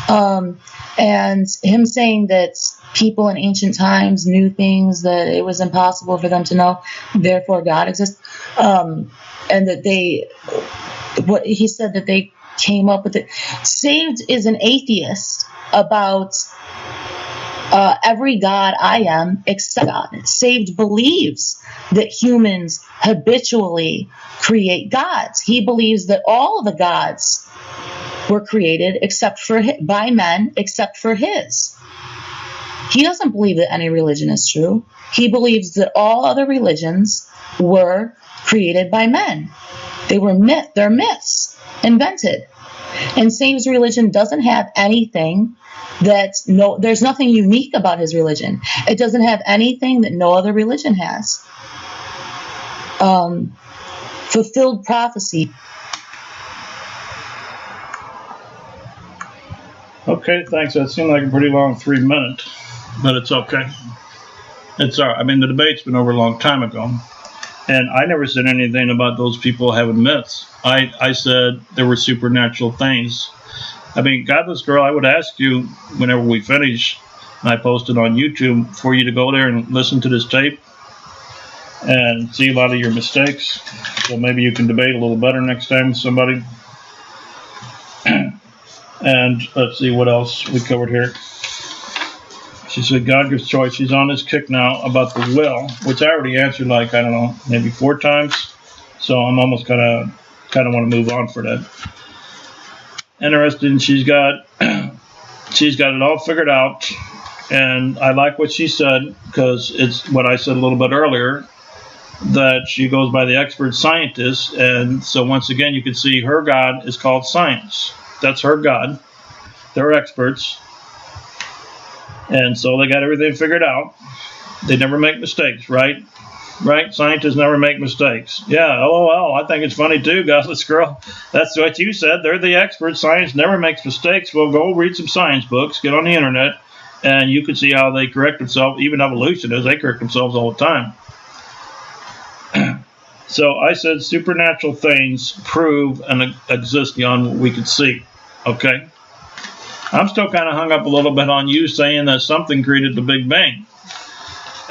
And him saying that people in ancient times knew things that it was impossible for them to know, therefore God exists. And that he said that they came up with it. Saved is an atheist about every God I am except God. Saved believes that humans habitually create gods. He believes that all the gods were created by men except for his. He doesn't believe that any religion is true. He believes that all other religions were created by men. They're myths, invented. And Satan's religion doesn't have anything there's nothing unique about his religion. It doesn't have anything that no other religion has. Fulfilled prophecy. Okay, thanks. That seemed like a pretty long 3 minutes, but it's okay. It's all right. I mean, the debate's been over a long time ago, and I never said anything about those people having myths. I said there were supernatural things. I mean, Godless Girl, I would ask you whenever we finish, and I post it on YouTube, for you to go there and listen to this tape and see a lot of your mistakes. So maybe you can debate a little better next time with somebody. And let's see what else we covered here. She said, God gives choice. She's on this kick now about the will, which I already answered like, I don't know, maybe 4 times. So I'm almost kind of want to move on for that. Interesting. She's got it all figured out. And I like what she said, because it's what I said a little bit earlier, that she goes by the expert scientist. And so once again, you can see her God is called science. That's her God. They're experts. And so they got everything figured out. They never make mistakes, right? Right? Scientists never make mistakes. Yeah, LOL. I think it's funny too, Godless Girl. That's what you said. They're the experts. Science never makes mistakes. Well, go read some science books. Get on the internet. And you can see how they correct themselves. Even evolutionists, they correct themselves all the time. So I said supernatural things prove and exist beyond what we could see. Okay? I'm still kind of hung up a little bit on you saying that something created the Big Bang.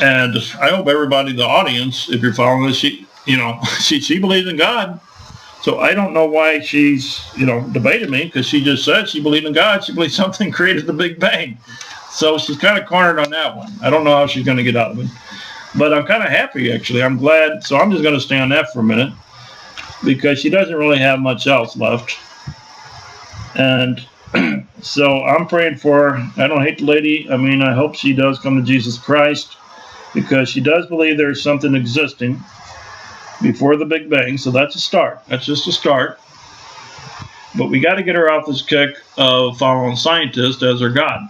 And I hope everybody in the audience, if you're following this, she believes in God. So I don't know why she's, debated me, because she just said she believed in God. She believes something created the Big Bang. So she's kind of cornered on that one. I don't know how she's going to get out of it. But I'm kind of happy, actually. I'm glad. So I'm just going to stay on that for a minute, because she doesn't really have much else left. And so I'm praying for her. I don't hate the lady. I mean, I hope she does come to Jesus Christ, because she does believe there's something existing before the Big Bang. So that's a start. That's just a start. But we got to get her off this kick of following scientists as her God.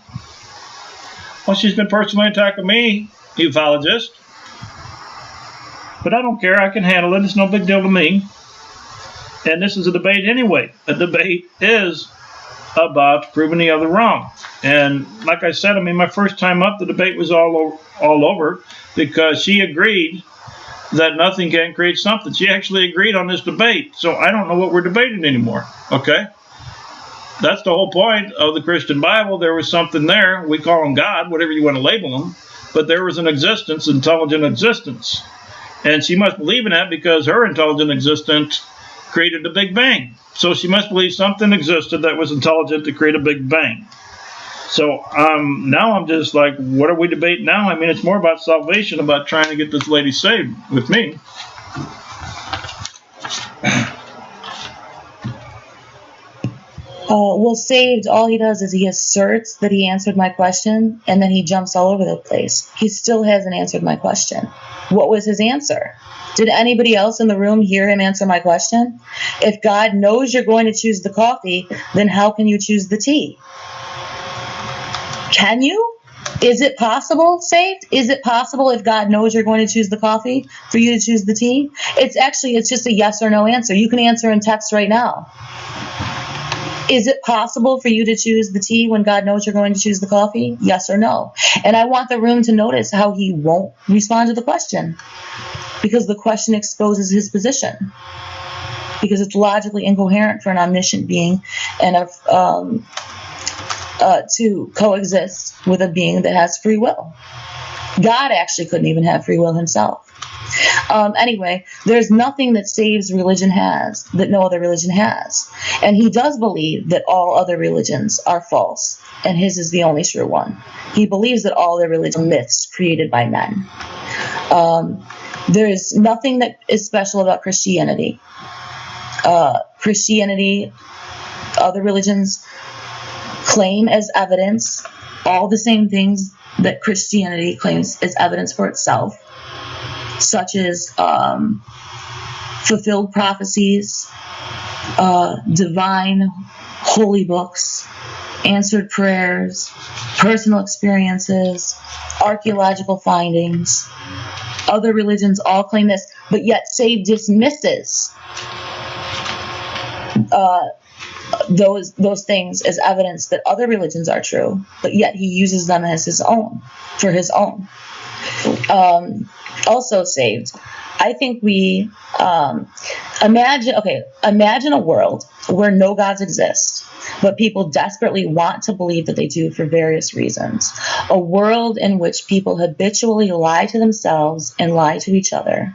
Well, she's been personally attacking me, ufologist. But I don't care. I can handle it. It's no big deal to me. And this is a debate anyway. A debate is about proving the other wrong. And like I said, I mean, my first time up, the debate was all over, because she agreed that nothing can create something. She actually agreed on this debate. So I don't know what we're debating anymore. Okay? That's the whole point of the Christian Bible. There was something there. We call him God, whatever you want to label him. But there was an existence, intelligent existence. And she must believe in that, because her intelligent existence created the Big Bang. So she must believe something existed that was intelligent to create a Big Bang. So now I'm just like, what are we debating now? I mean, it's more about salvation, about trying to get this lady saved with me. Well, saved, all he does is he asserts that he answered my question, and then he jumps all over the place. He still hasn't answered my question. What was his answer? Did anybody else in the room hear him answer my question? If God knows you're going to choose the coffee, then how can you choose the tea? Can you? Is it possible, saved? Is it possible, if God knows you're going to choose the coffee, for you to choose the tea? It's just a yes or no answer. You can answer in text right now. Is it possible for you to choose the tea when God knows you're going to choose the coffee? Yes or no? And I want the room to notice how he won't respond to the question, because the question exposes his position, because it's logically incoherent for an omniscient being and to coexist with a being that has free will. God actually couldn't even have free will himself. Anyway, there's nothing that Save's religion has that no other religion has. And he does believe that all other religions are false, and his is the only true one. He believes that all their religions are myths created by men. There is nothing that is special about Christianity. Christianity, other religions claim as evidence all the same things that Christianity claims as evidence for itself. such as fulfilled prophecies, divine holy books, answered prayers, personal experiences, archaeological findings. Other religions all claim this, but yet Save dismisses those things as evidence that other religions are true, but yet he uses them as his own, for his own. Also saved, I think we imagine a world where no gods exist, but people desperately want to believe that they do for various reasons. A world in which people habitually lie to themselves and lie to each other,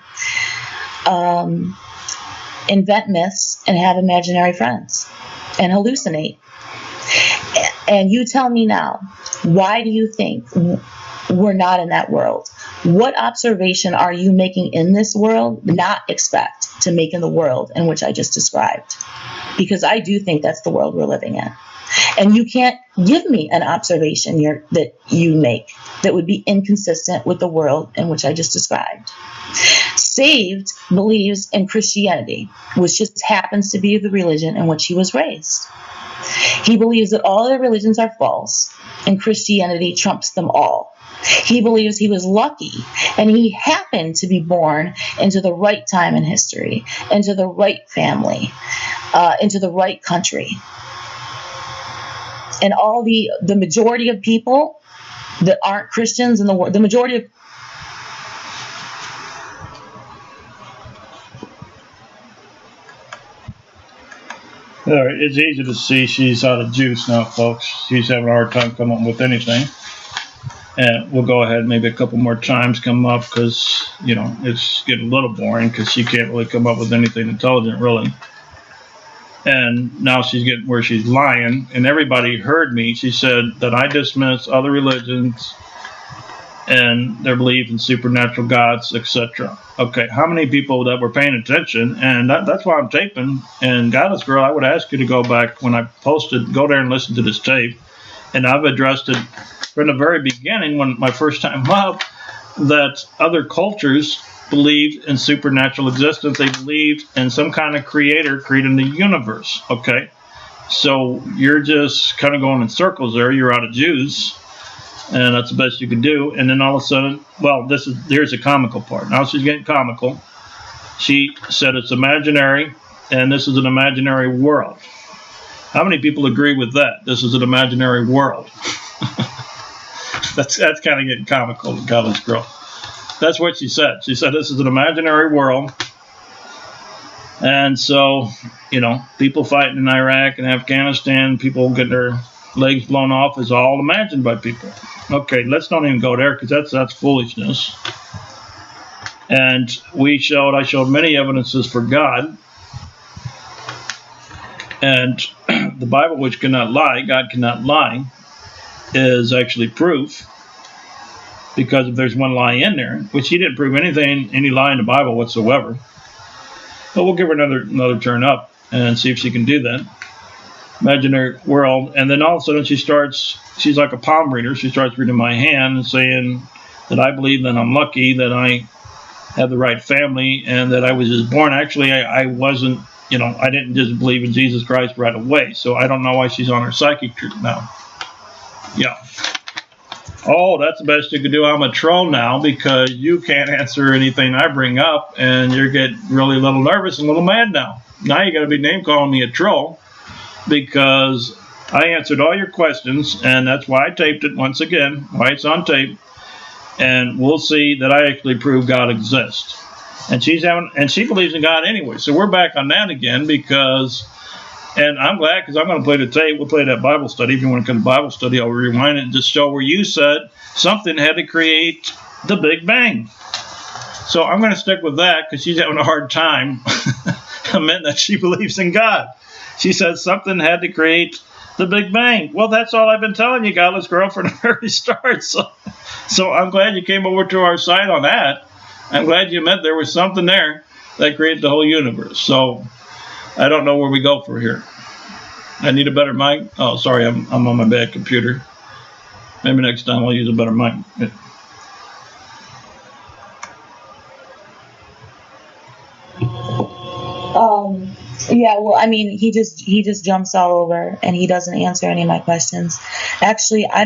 invent myths and have imaginary friends, and hallucinate. And you tell me now, why do you think we're not in that world? What observation are you making in this world not expect to make in the world in which I just described? Because I do think that's the world we're living in. And you can't give me an observation that you make that would be inconsistent with the world in which I just described. Saved believes in Christianity, which just happens to be the religion in which he was raised. He believes that all other religions are false, and Christianity trumps them all. He believes he was lucky, and he happened to be born into the right time in history, into the right family, into the right country. And all the majority of people that aren't Christians in the world, the majority of All right, it's easy to see she's out of juice now, folks. She's having a hard time coming up with anything. And we'll go ahead maybe a couple more times come up because, it's getting a little boring because she can't really come up with anything intelligent, really. And now she's getting where she's lying. And everybody heard me. She said that I dismiss other religions and their belief in supernatural gods, etc. Okay, how many people that were paying attention? And that's why I'm taping. And Godless Girl, I would ask you to go back when I posted, go there and listen to this tape. And I've addressed it from the very beginning, when my first time up, that other cultures believed in supernatural existence. They believed in some kind of creator creating the universe. Okay, so you're just kind of going in circles there. You're out of juice. And that's the best you can do. And then all of a sudden, here's the comical part. Now she's getting comical. She said it's imaginary, and this is an imaginary world. How many people agree with that? This is an imaginary world. That's kind of getting comical, Godless Girl. That's what she said. She said this is an imaginary world. And so, people fighting in Iraq and Afghanistan, people getting their legs blown off is all imagined by people. Okay, let's not even go there because that's foolishness. And I showed many evidences for God. And the Bible, which cannot lie, God cannot lie, is actually proof. Because if there's one lie in there, which he didn't prove any lie in the Bible whatsoever. But we'll give her another turn up and see if she can do that. Imaginary world. And then all of a sudden she's like a palm reader. She starts reading my hand and saying that I believe that I'm lucky, that I have the right family, and that I was just born. Actually, I wasn't, I didn't just believe in Jesus Christ right away. So I don't know why she's on her psychic trip now. Yeah. Oh, that's the best you can do. I'm a troll now because you can't answer anything I bring up, and you get really a little nervous and a little mad now. Now you got to be name calling me a troll because I answered all your questions, and that's why I taped it once again, why it's on tape, and we'll see that I actually prove God exists. And she believes in God anyway, so we're back on that again because. And I'm glad because I'm going to play the tape. We'll play that Bible study. If you want to come to Bible study, I'll rewind it and just show where you said something had to create the Big Bang. So I'm going to stick with that because she's having a hard time admitting that she believes in God. She said something had to create the Big Bang. Well, that's all I've been telling you, Godless Girl, from the very start. So I'm glad you came over to our side on that. I'm glad you admit there was something there that created the whole universe. So I don't know where we go from here. I need a better mic. Oh, sorry, I'm on my bad computer. Maybe next time I'll use a better mic. Yeah, well, I mean, he just jumps all over and he doesn't answer any of my questions. Actually, I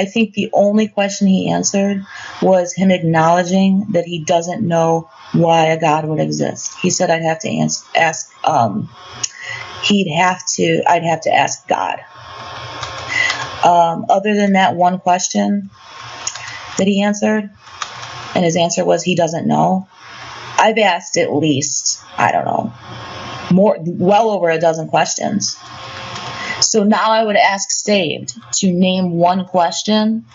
think the only question he answered was him acknowledging that he doesn't know why a God would exist. He said I'd have to ask I'd have to ask God. Other than that one question that he answered, and his answer was he doesn't know, I've asked at least, I don't know, well over a dozen questions. So now I would ask Saved to name one question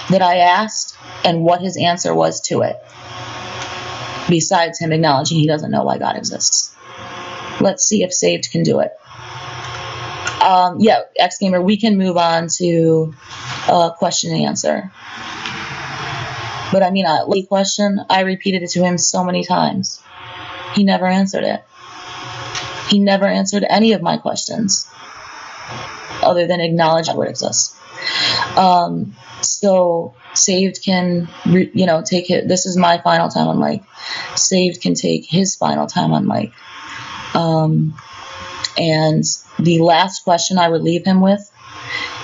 that I asked and what his answer was to it, besides him acknowledging he doesn't know why God exists. Let's see if Saved can do it. Yeah, X Gamer, we can move on to question and answer. But I mean, the question, I repeated it to him so many times. He never answered it. He never answered any of my questions other than acknowledge God would exist. So Saved can, take it. This is my final time on mic. Saved can take his final time on mic. And the last question I would leave him with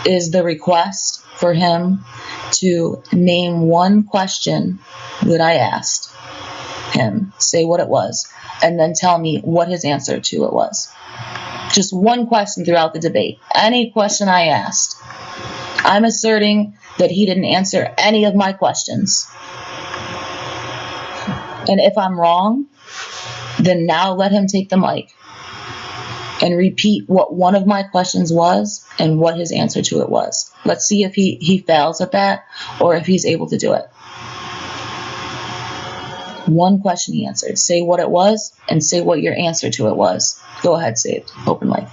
is the request for him to name one question that I asked him, say what it was, and then tell me what his answer to it was. Just one question throughout the debate. Any question I asked. I'm asserting that he didn't answer any of my questions. And if I'm wrong, then now let him take the mic and repeat what one of my questions was and what his answer to it was. Let's see if he fails at that or if he's able to do it. One question he answered. Say what it was and say what your answer to it was. Go ahead, Saved. Open mic.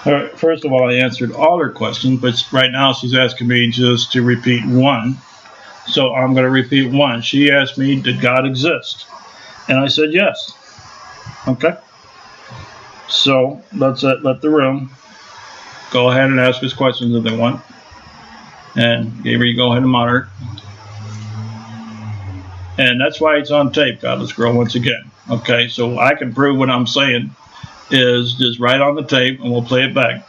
All right, first of all, I answered all her questions, but right now she's asking me just to repeat one. So I'm going to repeat one. She asked me, did God exist? And I said yes. Okay. So let's let the room go ahead and ask us questions if they want. And Gabriel, you go ahead and monitor. And that's why it's on tape, Godless Girl, once again. Okay, so I can prove what I'm saying is just right on the tape, and we'll play it back.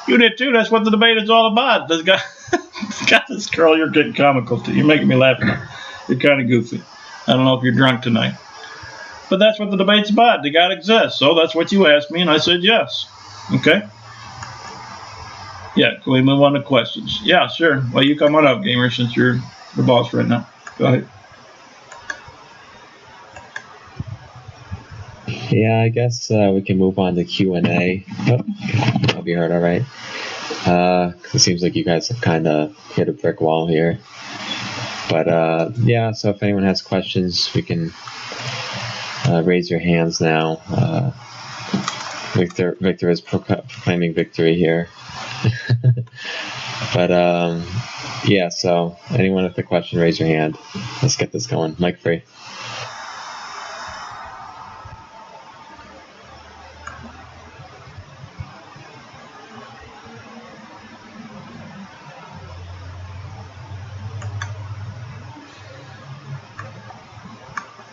You did too. That's what the debate is all about. This guy, Godless Girl, you're getting comical too. You're making me laugh now. You're kind of goofy. I don't know if you're drunk tonight. But that's what the debate's about. Did God exist? So that's what you asked me, and I said yes. Okay? Yeah, can we move on to questions? Yeah, sure. Well, you come on up, Gamer, since you're the boss right now. Go ahead. Yeah, I guess we can move on to Q&A. Oh, hope you heard all right. It seems like you guys have kind of hit a brick wall here. But yeah, so if anyone has questions, we can raise your hands now. Victor is proclaiming victory here. But yeah, so anyone with a question, raise your hand. Let's get this going. Mic free.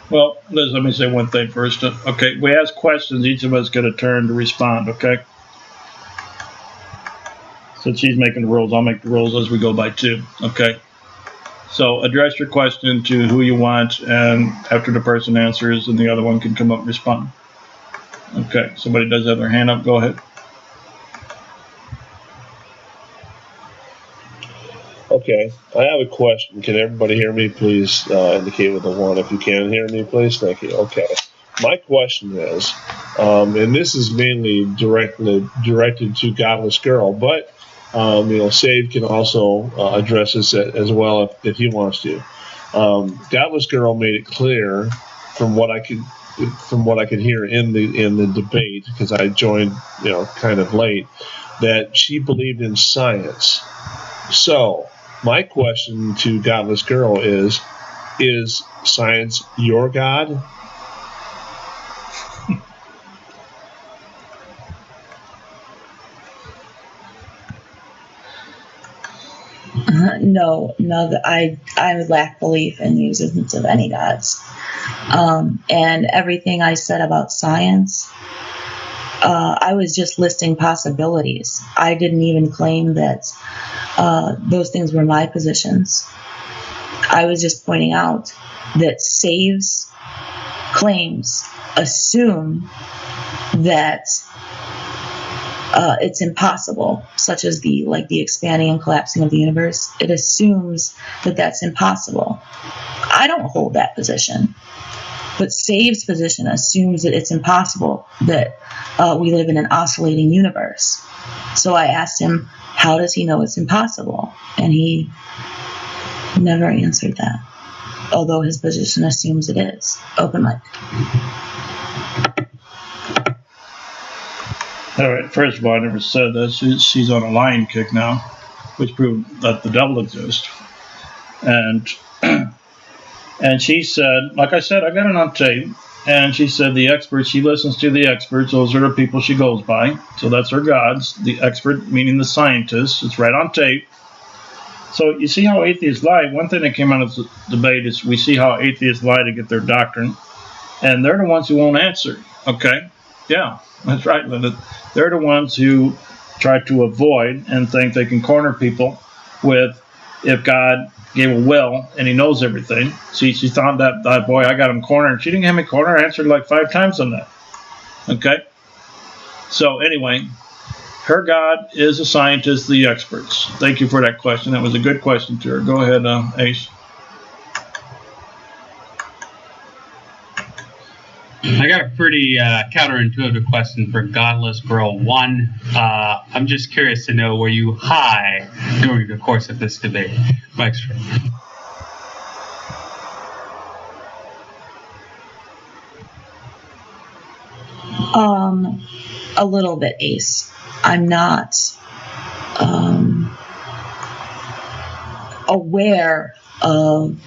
Well, let me say one thing first. Okay, we ask questions. Each of us get a turn to respond, okay? Since she's making the rules, I'll make the rules as we go by too, okay? So address your question to who you want, and after the person answers, then the other one can come up and respond. Okay, somebody does have their hand up. Go ahead. Okay, I have a question. Can everybody hear me? Please indicate with a 1 if you can hear me, please. Thank you. Okay. My question is, and this is mainly directed to Godless Girl, but Save can also address this as well if he wants to. Godless Girl made it clear, from what I could hear in the debate, because I joined kind of late, that she believed in science. So my question to Godless Girl is science your God? No, I lack belief in the existence of any gods. And everything I said about science, I was just listing possibilities. I didn't even claim that those things were my positions. I was just pointing out that Save's claims assume that it's impossible, such as the expanding and collapsing of the universe. It assumes that that's impossible. I don't hold that position, but Save's position assumes that it's impossible, that we live in an oscillating universe. So I asked him, how does he know it's impossible? And he never answered that, although his position assumes it is. Open mic. All right. First of all, I never said that. She's on a lion kick now, which proved that the devil exists. And she said, like I said, I got it on tape. And she said the experts, she listens to the experts. Those are the people she goes by. So that's her gods. The expert, meaning the scientists. It's right on tape. So you see how atheists lie. One thing that came out of the debate is we see how atheists lie to get their doctrine. And they're the ones who won't answer. Okay? Yeah, that's right, Linda. They're the ones who try to avoid and think they can corner people with, if God gave a will and he knows everything. See, she thought that boy, I got him cornered. She didn't have me cornered. I answered like 5 times on that. Okay? So anyway, her God is the scientists, the experts. Thank you for that question. That was a good question to her. Go ahead, Ace. I got a pretty counterintuitive question for Godless Girl 1. I'm just curious to know, were you high during the course of this debate? Mike's free. A little bit, Ace. I'm not aware of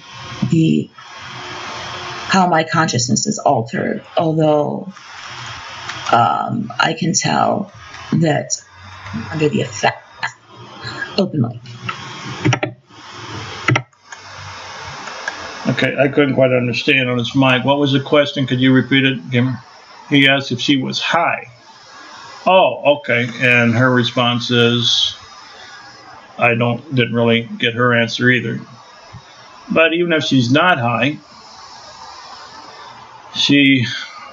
how my consciousness is altered, although I can tell that under the effect. Open mic. Okay, I couldn't quite understand on his mic. What was the question? Could you repeat it, Gamer? He asked if she was high. Oh, okay. And her response is, I didn't really get her answer either. But even if she's not high, she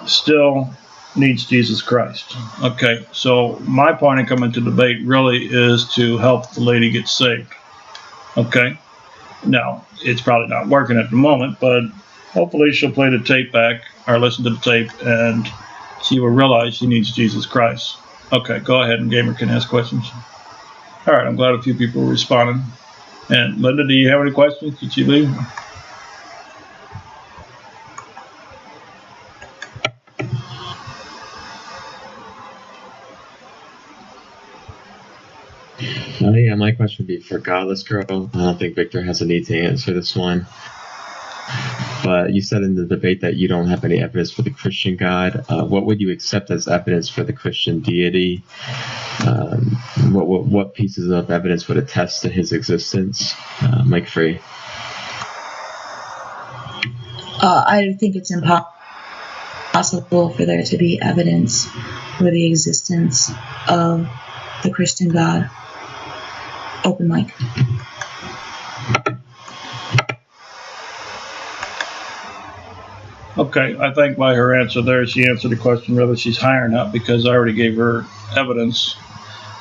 still needs Jesus Christ. Okay, so my point in coming to debate really is to help the lady get saved. Okay, now it's probably not working at the moment, but hopefully she'll play the tape back or listen to the tape and she will realize she needs Jesus Christ. Okay, go ahead and Gamer can ask questions. All right, I'm glad a few people are responding. And Linda, do you have any questions? Did you leave? Yeah, my question would be for Godless Girl. I don't think Victor has a need to answer this one. But you said in the debate that you don't have any evidence for the Christian God. What would you accept as evidence for the Christian deity? What pieces of evidence would attest to his existence? Mike Free. I think it's impossible for there to be evidence for the existence of the Christian God. Open mic. Okay, I think by her answer there, she answered the question whether she's high or not, because I already gave her evidence.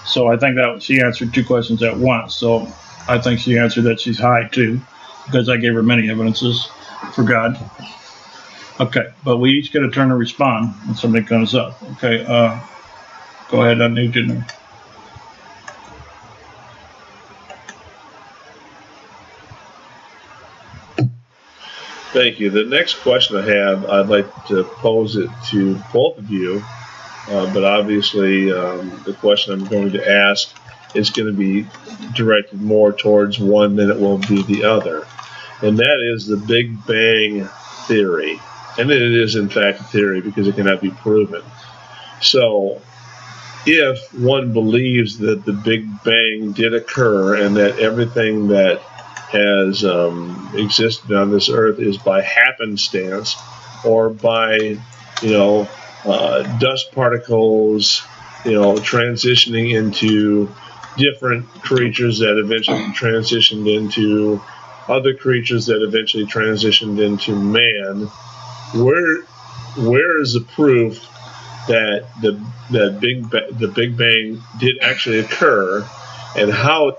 So I think that she answered 2 questions at once. So I think she answered that she's high too, because I gave her many evidences for God. Okay, but we each get a turn to respond when somebody comes up. Okay, go ahead, unmute your. Thank you. The next question I have, I'd like to pose it to both of you, but obviously the question I'm going to ask is going to be directed more towards one than it will be the other, and that is the Big Bang Theory. And it is, in fact, a theory because it cannot be proven. So if one believes that the Big Bang did occur and that everything that has existed on this earth is by happenstance or by, dust particles, transitioning into different creatures that eventually transitioned into other creatures that eventually transitioned into man, where is the proof that the Big Bang did actually occur, and how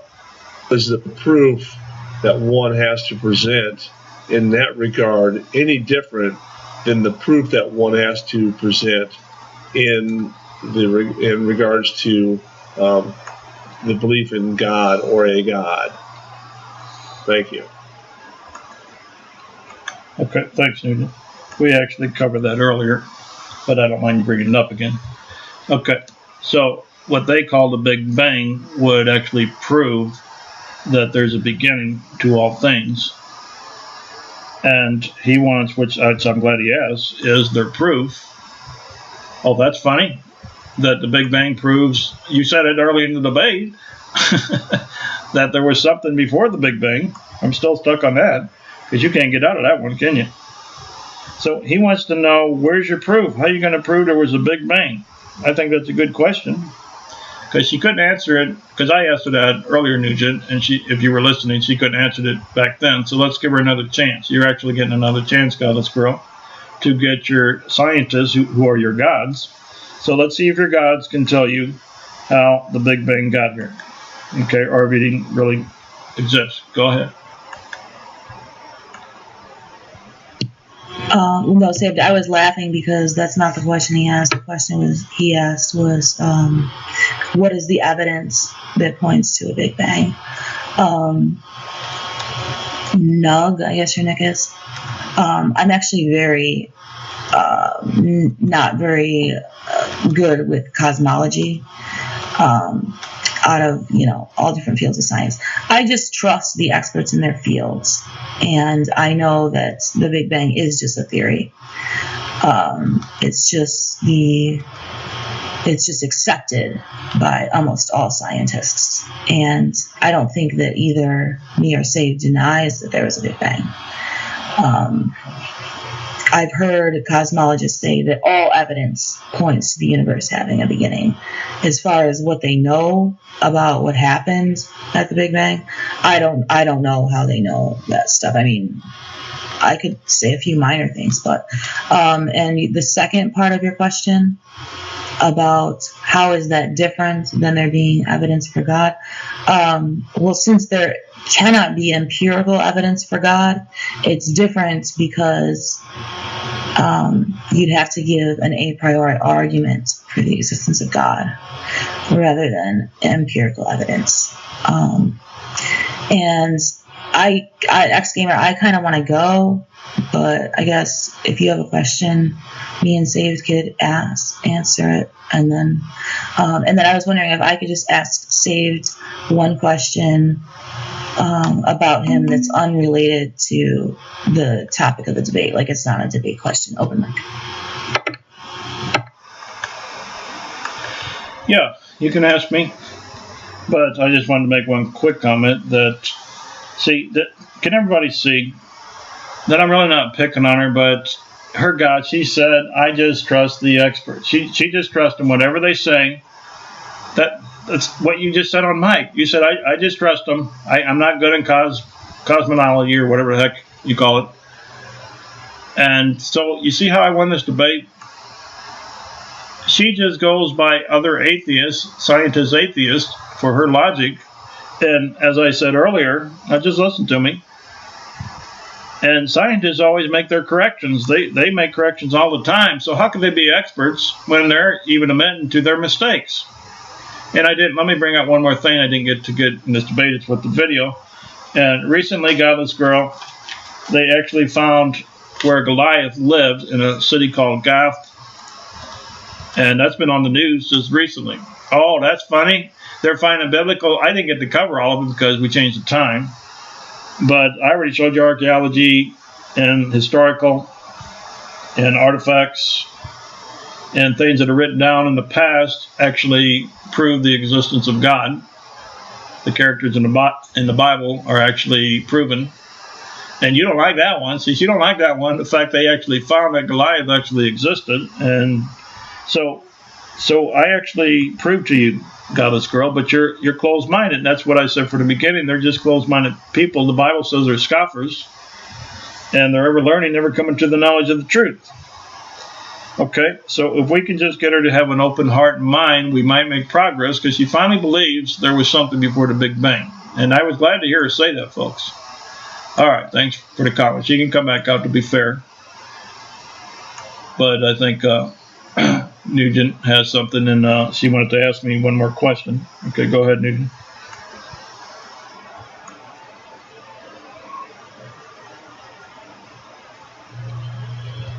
is the proof that one has to present in that regard any different than the proof that one has to present in regards to the belief in God or a God? Thank you. Okay, thanks, Nugent. We actually covered that earlier, but I don't mind you bringing it up again. Okay, so what they call the Big Bang would actually prove that there's a beginning to all things. And he wants, which I'm glad he has, is their proof. Oh, that's funny, that the Big Bang proves, you said it early in the debate, that there was something before the Big Bang. I'm still stuck on that, because you can't get out of that one, can you? So he wants to know, where's your proof? How are you going to prove there was a Big Bang? I think that's a good question, because she couldn't answer it, because I asked her that earlier, Nugent, and she, if you were listening, she couldn't answer it back then. So let's give her another chance. You're actually getting another chance, Godless Girl, to get your scientists who are your gods. So let's see if your gods can tell you how the Big Bang got here. Okay, or if it didn't really exist. Go ahead. No, Saved. I was laughing because that's not the question he asked. The question he asked was, what is the evidence that points to a Big Bang? Nug, I guess your nick is. I'm actually very, not very good with cosmology. Out of, all different fields of science. I just trust the experts in their fields. And I know that the Big Bang is just a theory. It's just accepted by almost all scientists. And I don't think that either me or Save denies that there was a Big Bang. I've heard cosmologists say that all evidence points to the universe having a beginning. As far as what they know about what happened at the Big Bang, I don't know how they know that stuff. I mean, I could say a few minor things, but and the second part of your question about how is that different than there being evidence for God? Well, since there cannot be empirical evidence for God, it's different because you'd have to give an a priori argument for the existence of God rather than empirical evidence. And X-Gamer, I kind of want to go, but I guess if you have a question, me and Saved could answer it. And then I was wondering if I could just ask Saved one question about him that's unrelated to the topic of the debate. Like, it's not a debate question. Open mic. Yeah, you can ask me. But I just wanted to make one quick comment that, can everybody see that I'm really not picking on her, but her God, she said, I just trust the experts. She just trusts them, whatever they say. That's what you just said on mic. You said, I just trust them. I'm not good in cosmology or whatever the heck you call it. And so you see how I won this debate? She just goes by other atheists, scientists atheists, for her logic. And as I said earlier, just listen to me. And scientists always make their corrections. They make corrections all the time. So how can they be experts when they're even admitting to their mistakes? And let me bring out one more thing I didn't get to get in this debate. It's with the video. And recently, Godless Girl, they actually found where Goliath lived in a city called Gath. And that's been on the news just recently. Oh, that's funny. They're finding biblical. I didn't get to cover all of them because we changed the time. But I already showed you archaeology and historical and artifacts and things that are written down in the past actually prove the existence of God. The characters in the Bible are actually proven. And you don't like that one. Since you don't like that one, the fact they actually found that Goliath actually existed. And so I actually proved to you, godless girl, but you're closed-minded. And that's what I said from the beginning. They're just closed-minded people. The Bible says they're scoffers. And they're ever learning, never coming to the knowledge of the truth. Okay, so if we can just get her to have an open heart and mind, we might make progress, because she finally believes there was something before the Big Bang. And I was glad to hear her say that, folks. All right, thanks for the comment. She can come back out, to be fair. But I think Nugent has something, and she wanted to ask me one more question. Okay, go ahead, Nugent.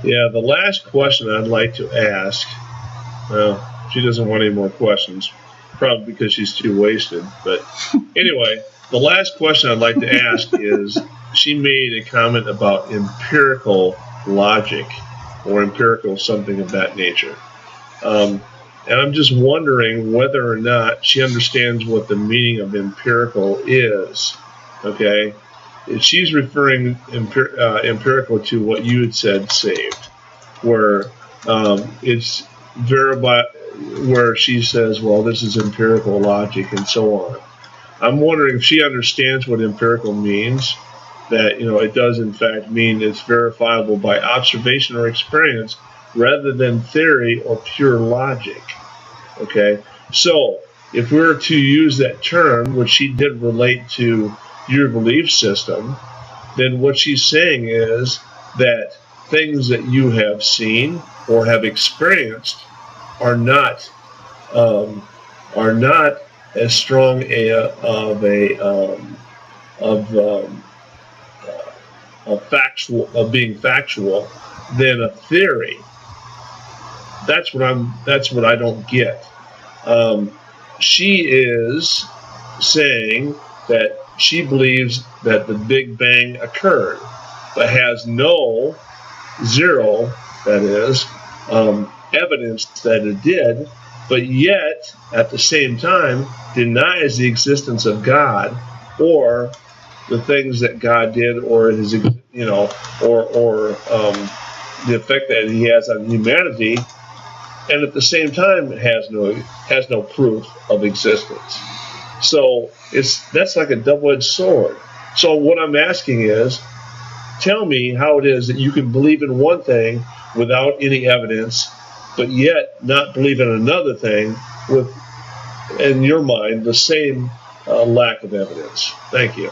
Yeah, the last question I'd like to ask, well, she doesn't want any more questions, probably because she's too wasted. But anyway, the last question I'd like to ask is, she made a comment about empirical logic or empirical something of that nature. And I'm just wondering whether or not she understands what the meaning of empirical is, okay? She's referring empirical to what you had said, saved, where it's verified, where she says, well, this is empirical logic and so on. I'm wondering if she understands what empirical means, that, it does in fact mean it's verifiable by observation or experience rather than theory or pure logic. Okay, so if we were to use that term, which she did relate to your belief system, then what she's saying is that things that you have seen or have experienced are not as strong of being factual than a theory. That's what I don't get. She is saying that she believes that the Big Bang occurred, but has zero, that is, evidence that it did, but yet, at the same time, denies the existence of God or the things that God did, or his, or the effect that he has on humanity, and at the same time has no proof of existence. So that's like a double-edged sword. So what I'm asking is, tell me how it is that you can believe in one thing without any evidence, but yet not believe in another thing with, in your mind, the same lack of evidence. Thank you.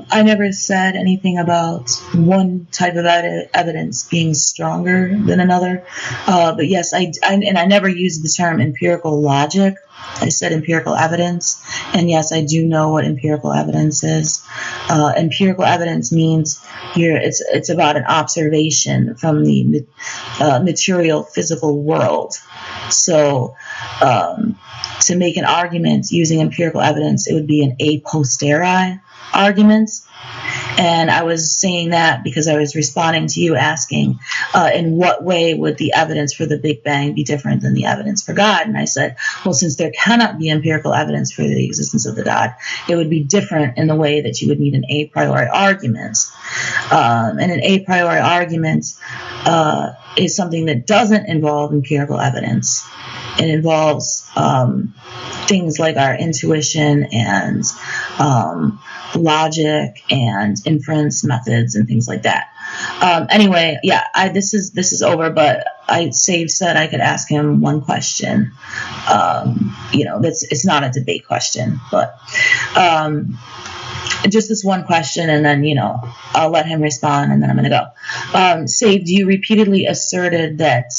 I never said anything about one type of evidence being stronger than another. But yes, I never used the term empirical logic. I said empirical evidence. And yes, I do know what empirical evidence is. Empirical evidence means it's about an observation from the material physical world. So to make an argument using empirical evidence, it would be an a posteriori argument. And I was saying that because I was responding to you asking, in what way would the evidence for the Big Bang be different than the evidence for God? And I said, well, since there cannot be empirical evidence for the existence of the God, it would be different in the way that you would need an a priori argument. And an a priori argument is something that doesn't involve empirical evidence. It involves things like our intuition and logic and inference methods and things like that. Anyway, yeah, this is over, but Save said I could ask him one question. It's not a debate question, but just this one question, and then I'll let him respond, and then I'm going to go. Save, you repeatedly asserted that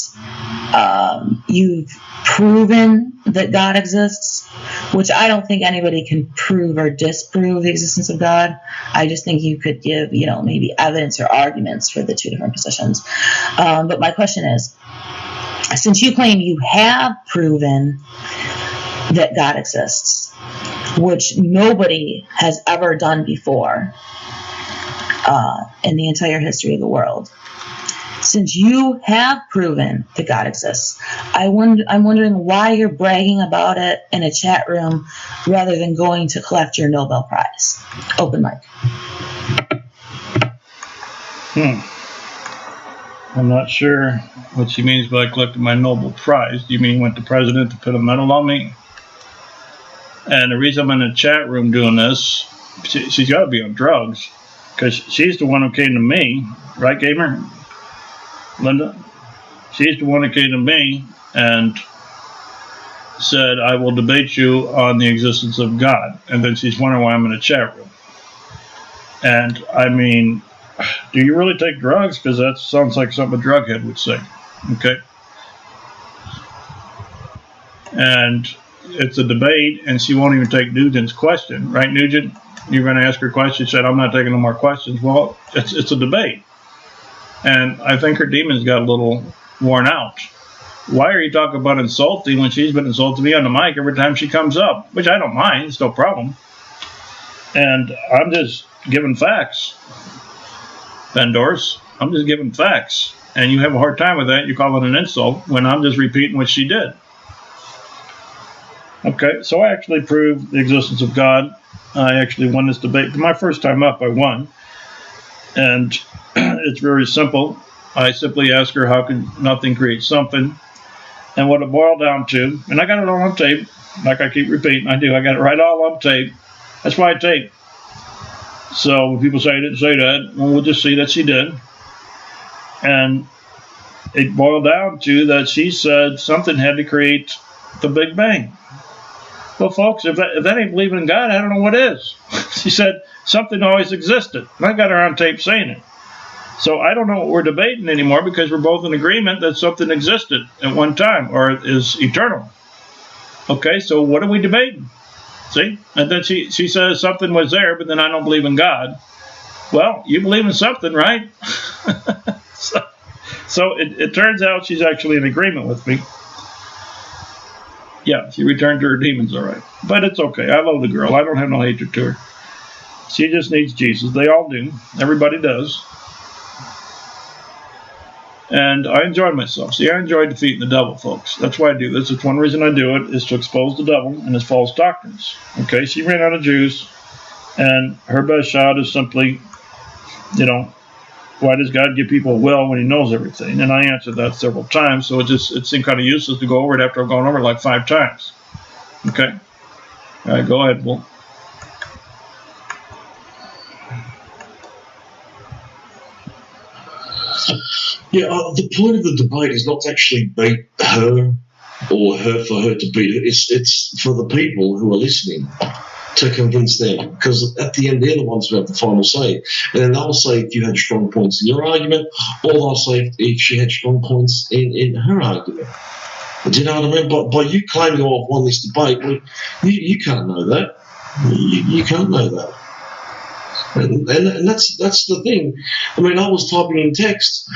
you've proven that God exists, which I don't think anybody can prove or disprove the existence of God. I just think you could give, maybe evidence or arguments for the two different positions. But my question is, since you claim you have proven that God exists, which nobody has ever done before, in the entire history of the world. Since you have proven that God exists, I'm wondering why you're bragging about it in a chat room rather than going to collect your Nobel Prize. Open mic. I'm not sure what she means by collecting my Nobel Prize. Do you mean want the president to put a medal on me? And the reason I'm in the chat room doing this, she's got to be on drugs, because she's the one who came to me, right, Gamer? Linda? She's the one who came to me and said, I will debate you on the existence of God. And then she's wondering why I'm in a chat room. And I mean, do you really take drugs? Because that sounds like something a drughead would say. Okay? And it's a debate, and she won't even take Nugent's question. Right, Nugent? You're going to ask her a question. She said, I'm not taking no more questions. Well, it's a debate. And I think her demons got a little worn out. Why are you talking about insulting when she's been insulting me on the mic every time she comes up? Which I don't mind. It's no problem. And I'm just giving facts. Vendors, I'm just giving facts. And you have a hard time with that. You call it an insult when I'm just repeating what she did. Okay, so I actually proved the existence of God. I actually won this debate. For my first time up, I won. And it's very simple. I simply ask her, how can nothing create something? And what it boiled down to, and I got it all on tape, like I keep repeating, I do. I got it right all on tape. That's why I tape. So when people say I didn't say that, well, we'll just see that she did. And it boiled down to that she said something had to create the Big Bang. Well, folks, if that ain't believing in God, I don't know what is. She said something always existed. And I got her on tape saying it. So I don't know what we're debating anymore, because we're both in agreement that something existed at one time or is eternal. Okay, so what are we debating? See? And then she says something was there, but then I don't believe in God. Well, you believe in something, right? so it turns out she's actually in agreement with me. Yeah, she returned to her demons, all right. But it's okay. I love the girl. I don't have no hatred to her. She just needs Jesus. They all do. Everybody does. And I enjoyed myself. See, I enjoy defeating the devil, folks. That's why I do this. It's one reason I do it, is to expose the devil and his false doctrines. Okay, she ran out of juice, and her best shot is simply, why does God give people a will when he knows everything? And I answered that several times, so it seemed kind of useless to go over it after I've gone over it like 5 times. Okay? All right, go ahead, Bull. Yeah, the point of the debate is not to actually beat her or for her to beat her. It's for the people who are listening to convince them, because at the end they're the ones who have the final say. And then they'll say if you had strong points in your argument, or they'll say if she had strong points in her argument. Do you know what I mean? But by you claiming, oh, I've won this debate, well, you can't know that. You can't know that. And that's the thing. I mean, I was typing in text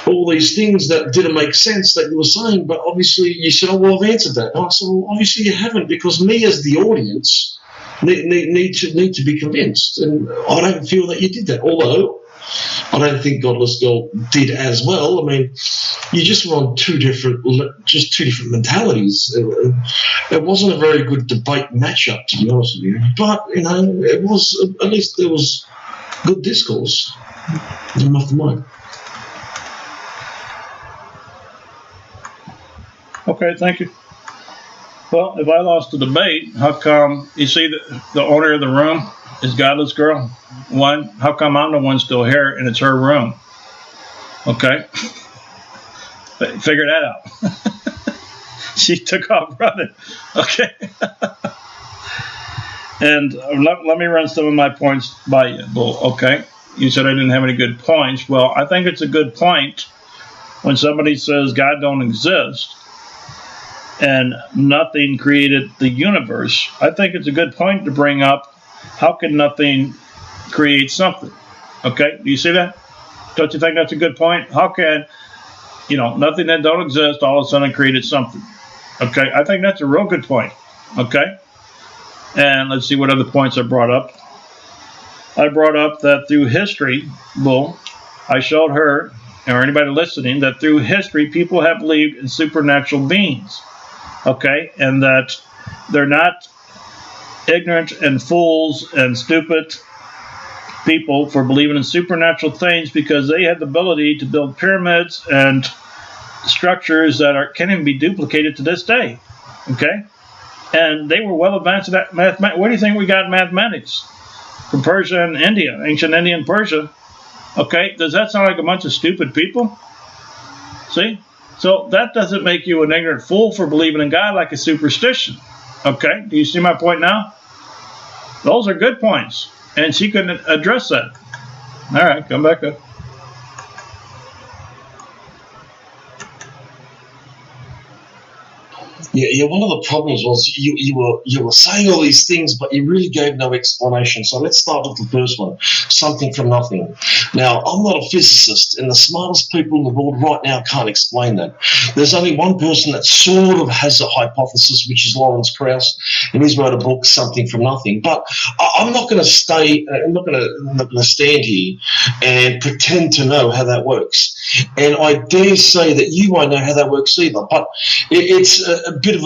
all these things that didn't make sense that you were saying, but obviously you said, oh, well, I've answered that. And I said, well, obviously you haven't, because me as the audience need to be convinced. And I don't feel that you did that, although I don't think Godless Girl did as well. I mean, you just were on two different mentalities. It wasn't a very good debate matchup, to be honest with you. But, it was, at least there was good discourse. I'm off the mic. Okay, thank you. Well, if I lost the debate, how come, you see the owner of the room is Godless Girl? One, how come I'm the one still here and it's her room? Okay. Figure that out. She took off running. Okay. And let me run some of my points by you, Bull. Okay. You said I didn't have any good points. Well, I think it's a good point when somebody says God don't exist and nothing created the universe. I think it's a good point to bring up, how can nothing create something? Okay, do you see that? Don't you think that's a good point? How can, nothing that don't exist all of a sudden created something? Okay, I think that's a real good point. Okay, and let's see what other points I brought up. I brought up that through history, well, I showed her, or anybody listening, that through history people have believed in supernatural beings, okay, and that they're not ignorant and fools and stupid people for believing in supernatural things, because they had the ability to build pyramids and structures that can't even be duplicated to this day, okay? And they were well advanced in that mathematics. What do you think we got in mathematics from Persia and India, ancient India and Persia? Okay, does that sound like a bunch of stupid people? See? So that doesn't make you an ignorant fool for believing in God like a superstition. Okay, do you see my point now? Those are good points, and she couldn't address that. All right, come back up. Yeah, one of the problems was you were saying all these things, but you really gave no explanation. So let's start with the first one, something from nothing. Now, I'm not a physicist, and the smartest people in the world right now can't explain that. There's only one person that sort of has a hypothesis, which is Lawrence Krauss, and he's wrote a book, Something from Nothing. But I'm not going to stand here and pretend to know how that works. And I dare say that you won't know how that works either. But it's a bit of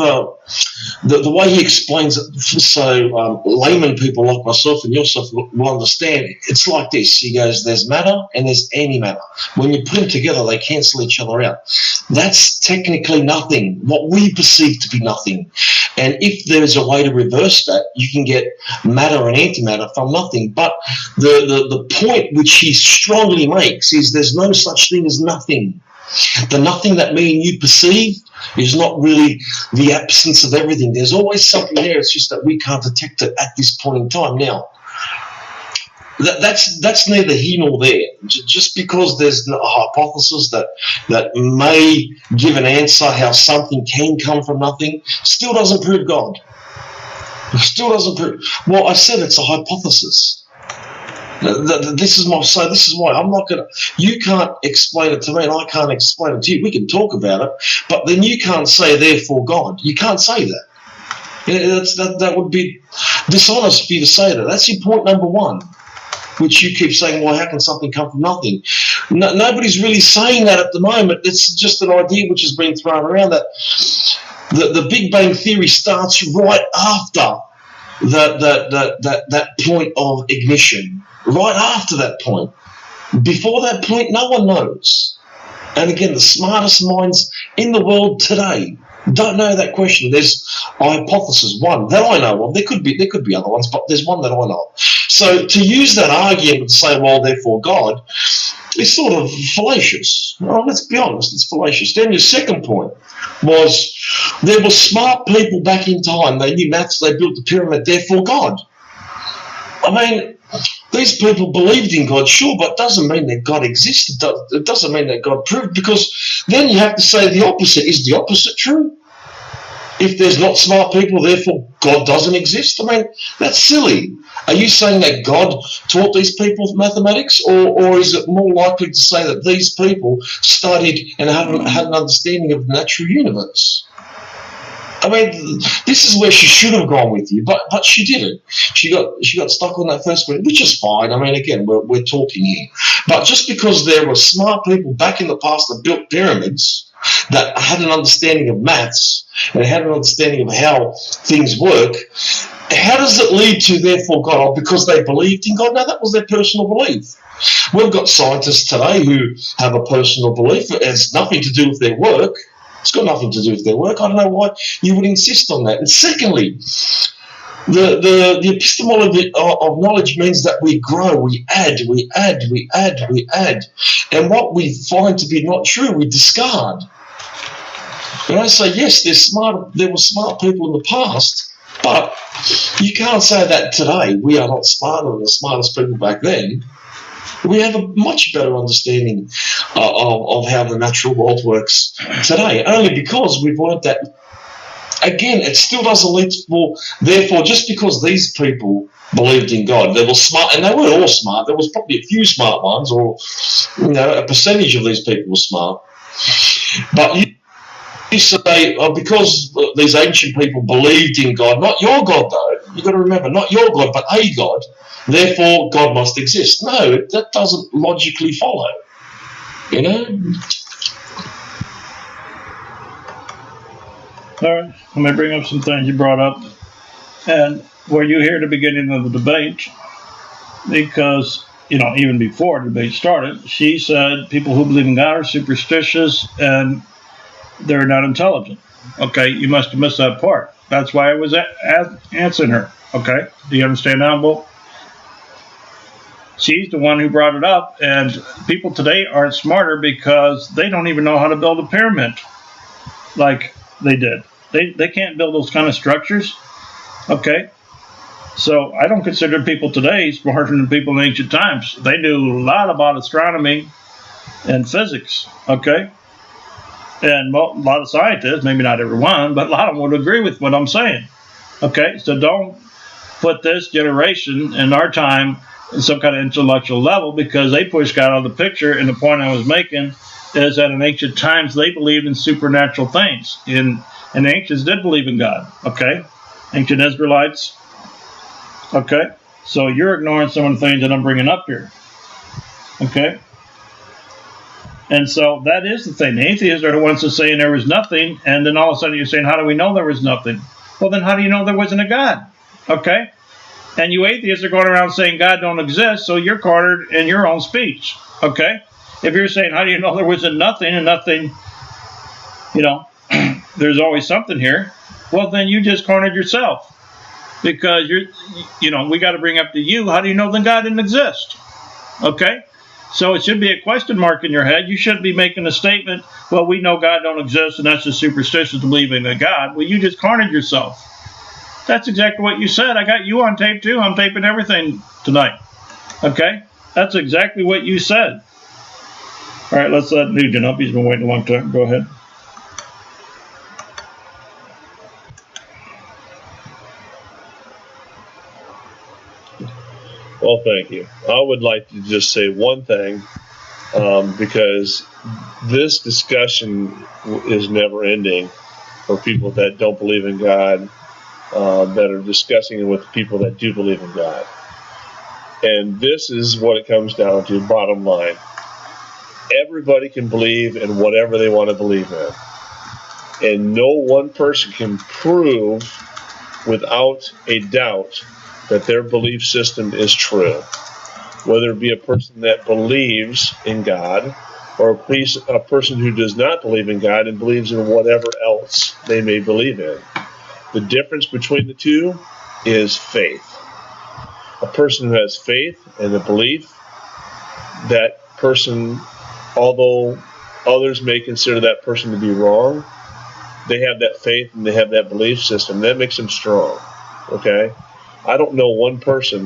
the way he explains it, so layman people like myself and yourself will understand. It's like this. He goes, there's matter and there's antimatter. When you put them together, they cancel each other out. That's technically nothing, what we perceive to be nothing. And if there's a way to reverse that, you can get matter and antimatter from nothing. But the point which he strongly makes is there's no such thing as nothing. The nothing that me and you perceive is not really the absence of everything. There's always something there. It's just that we can't detect it at this point in time. Now, that's neither here nor there. Just because there's a hypothesis that may give an answer how something can come from nothing, still doesn't prove God. It still doesn't prove. Well, I said it's a hypothesis. This is why I'm not gonna. You can't explain it to me, and I can't explain it to you. We can talk about it, but then you can't say therefore God. You can't say that. That would be dishonest for you to say that. That's your point number one, which you keep saying. Well, how can something come from nothing? Nobody's really saying that at the moment. It's just an idea which has been thrown around that the Big Bang Theory starts right after that point of ignition. Right after that point. Before that point, no one knows. And again, the smartest minds in the world today don't know that question. There's a hypothesis, one that I know of. There could be other ones, but there's one that I know of. So to use that argument and say, well, therefore God, is sort of fallacious. Well, let's be honest, it's fallacious. Then your second point was there were smart people back in time. They knew maths, they built the pyramid, therefore God. I mean, these people believed in God, sure, but it doesn't mean that God existed. It doesn't mean that God proved, because then you have to say the opposite. Is the opposite true? If there's not smart people, therefore God doesn't exist? I mean, that's silly. Are you saying that God taught these people mathematics, or is it more likely to say that these people studied and had an understanding of the natural universe? I mean, this is where she should have gone with you, but she didn't. She got stuck on that first one, which is fine. I mean, again, we're talking here. But just because there were smart people back in the past that built pyramids, that had an understanding of maths, and had an understanding of how things work, how does it lead to, therefore, God? Oh, because they believed in God? No, that was their personal belief. We've got scientists today who have a personal belief. It has nothing to do with their work. It's got nothing to do with their work. I don't know why you would insist on that. And secondly, the epistemology of knowledge means that we grow, we add. And what we find to be not true, we discard. And I say, yes, there were smart people in the past, but you can't say that today. We are not smarter than the smartest people back then. We have a much better understanding of how the natural world works today, only because we've learned that. Again, it still doesn't lead to, therefore, just because these people believed in God, they were smart, and they weren't all smart. There was probably a few smart ones, or a percentage of these people were smart. But you you say, because these ancient people believed in God, not your God though, you've got to remember, not your God, but a God, therefore God must exist. No, that doesn't logically follow. You know? All right, let me bring up some things you brought up. And were you here at the beginning of the debate? Because, even before the debate started, she said people who believe in God are superstitious and they're not intelligent. Okay, you must have missed that part. That's why I was answering her. Okay, do you understand now, Bo? She's the one who brought it up, and people today aren't smarter because they don't even know how to build a pyramid like they did. They can't build those kind of structures. Okay, so I don't consider people today smarter than people in ancient times. They knew a lot about astronomy and physics. Okay. And a lot of scientists, maybe not everyone, but a lot of them would agree with what I'm saying. Okay, so don't put this generation in our time in some kind of intellectual level because they pushed God out of the picture. And the point I was making is that in ancient times they believed in supernatural things. And the ancients did believe in God. Okay, ancient Israelites. Okay, so you're ignoring some of the things that I'm bringing up here. Okay. And so that is the thing. The atheists are the ones that saying there was nothing, and then all of a sudden you're saying, how do we know there was nothing? Well, then how do you know there wasn't a God? Okay? And you atheists are going around saying God don't exist, so you're cornered in your own speech. Okay? If you're saying, how do you know there wasn't nothing and nothing, there's always something here, well, then you just cornered yourself. Because we got to bring up to you, how do you know then God didn't exist? Okay? So it should be a question mark in your head. You shouldn't be making a statement, well, we know God don't exist, and that's just superstitious to believe in a God. Well, you just cornered yourself. That's exactly what you said. I got you on tape, too. I'm taping everything tonight. Okay? That's exactly what you said. All right, let's let Nugent up. He's been waiting a long time. Go ahead. Well, thank you. I would like to just say one thing, because this discussion is never ending for people that don't believe in God, that are discussing it with people that do believe in God. And this is what it comes down to, bottom line. Everybody can believe in whatever they want to believe in. And no one person can prove without a doubt that their belief system is true. Whether it be a person that believes in God or a person who does not believe in God and believes in whatever else they may believe in. The difference between the two is faith. A person who has faith and a belief, that person, although others may consider that person to be wrong, they have that faith and they have that belief system. That makes them strong. Okay? I don't know one person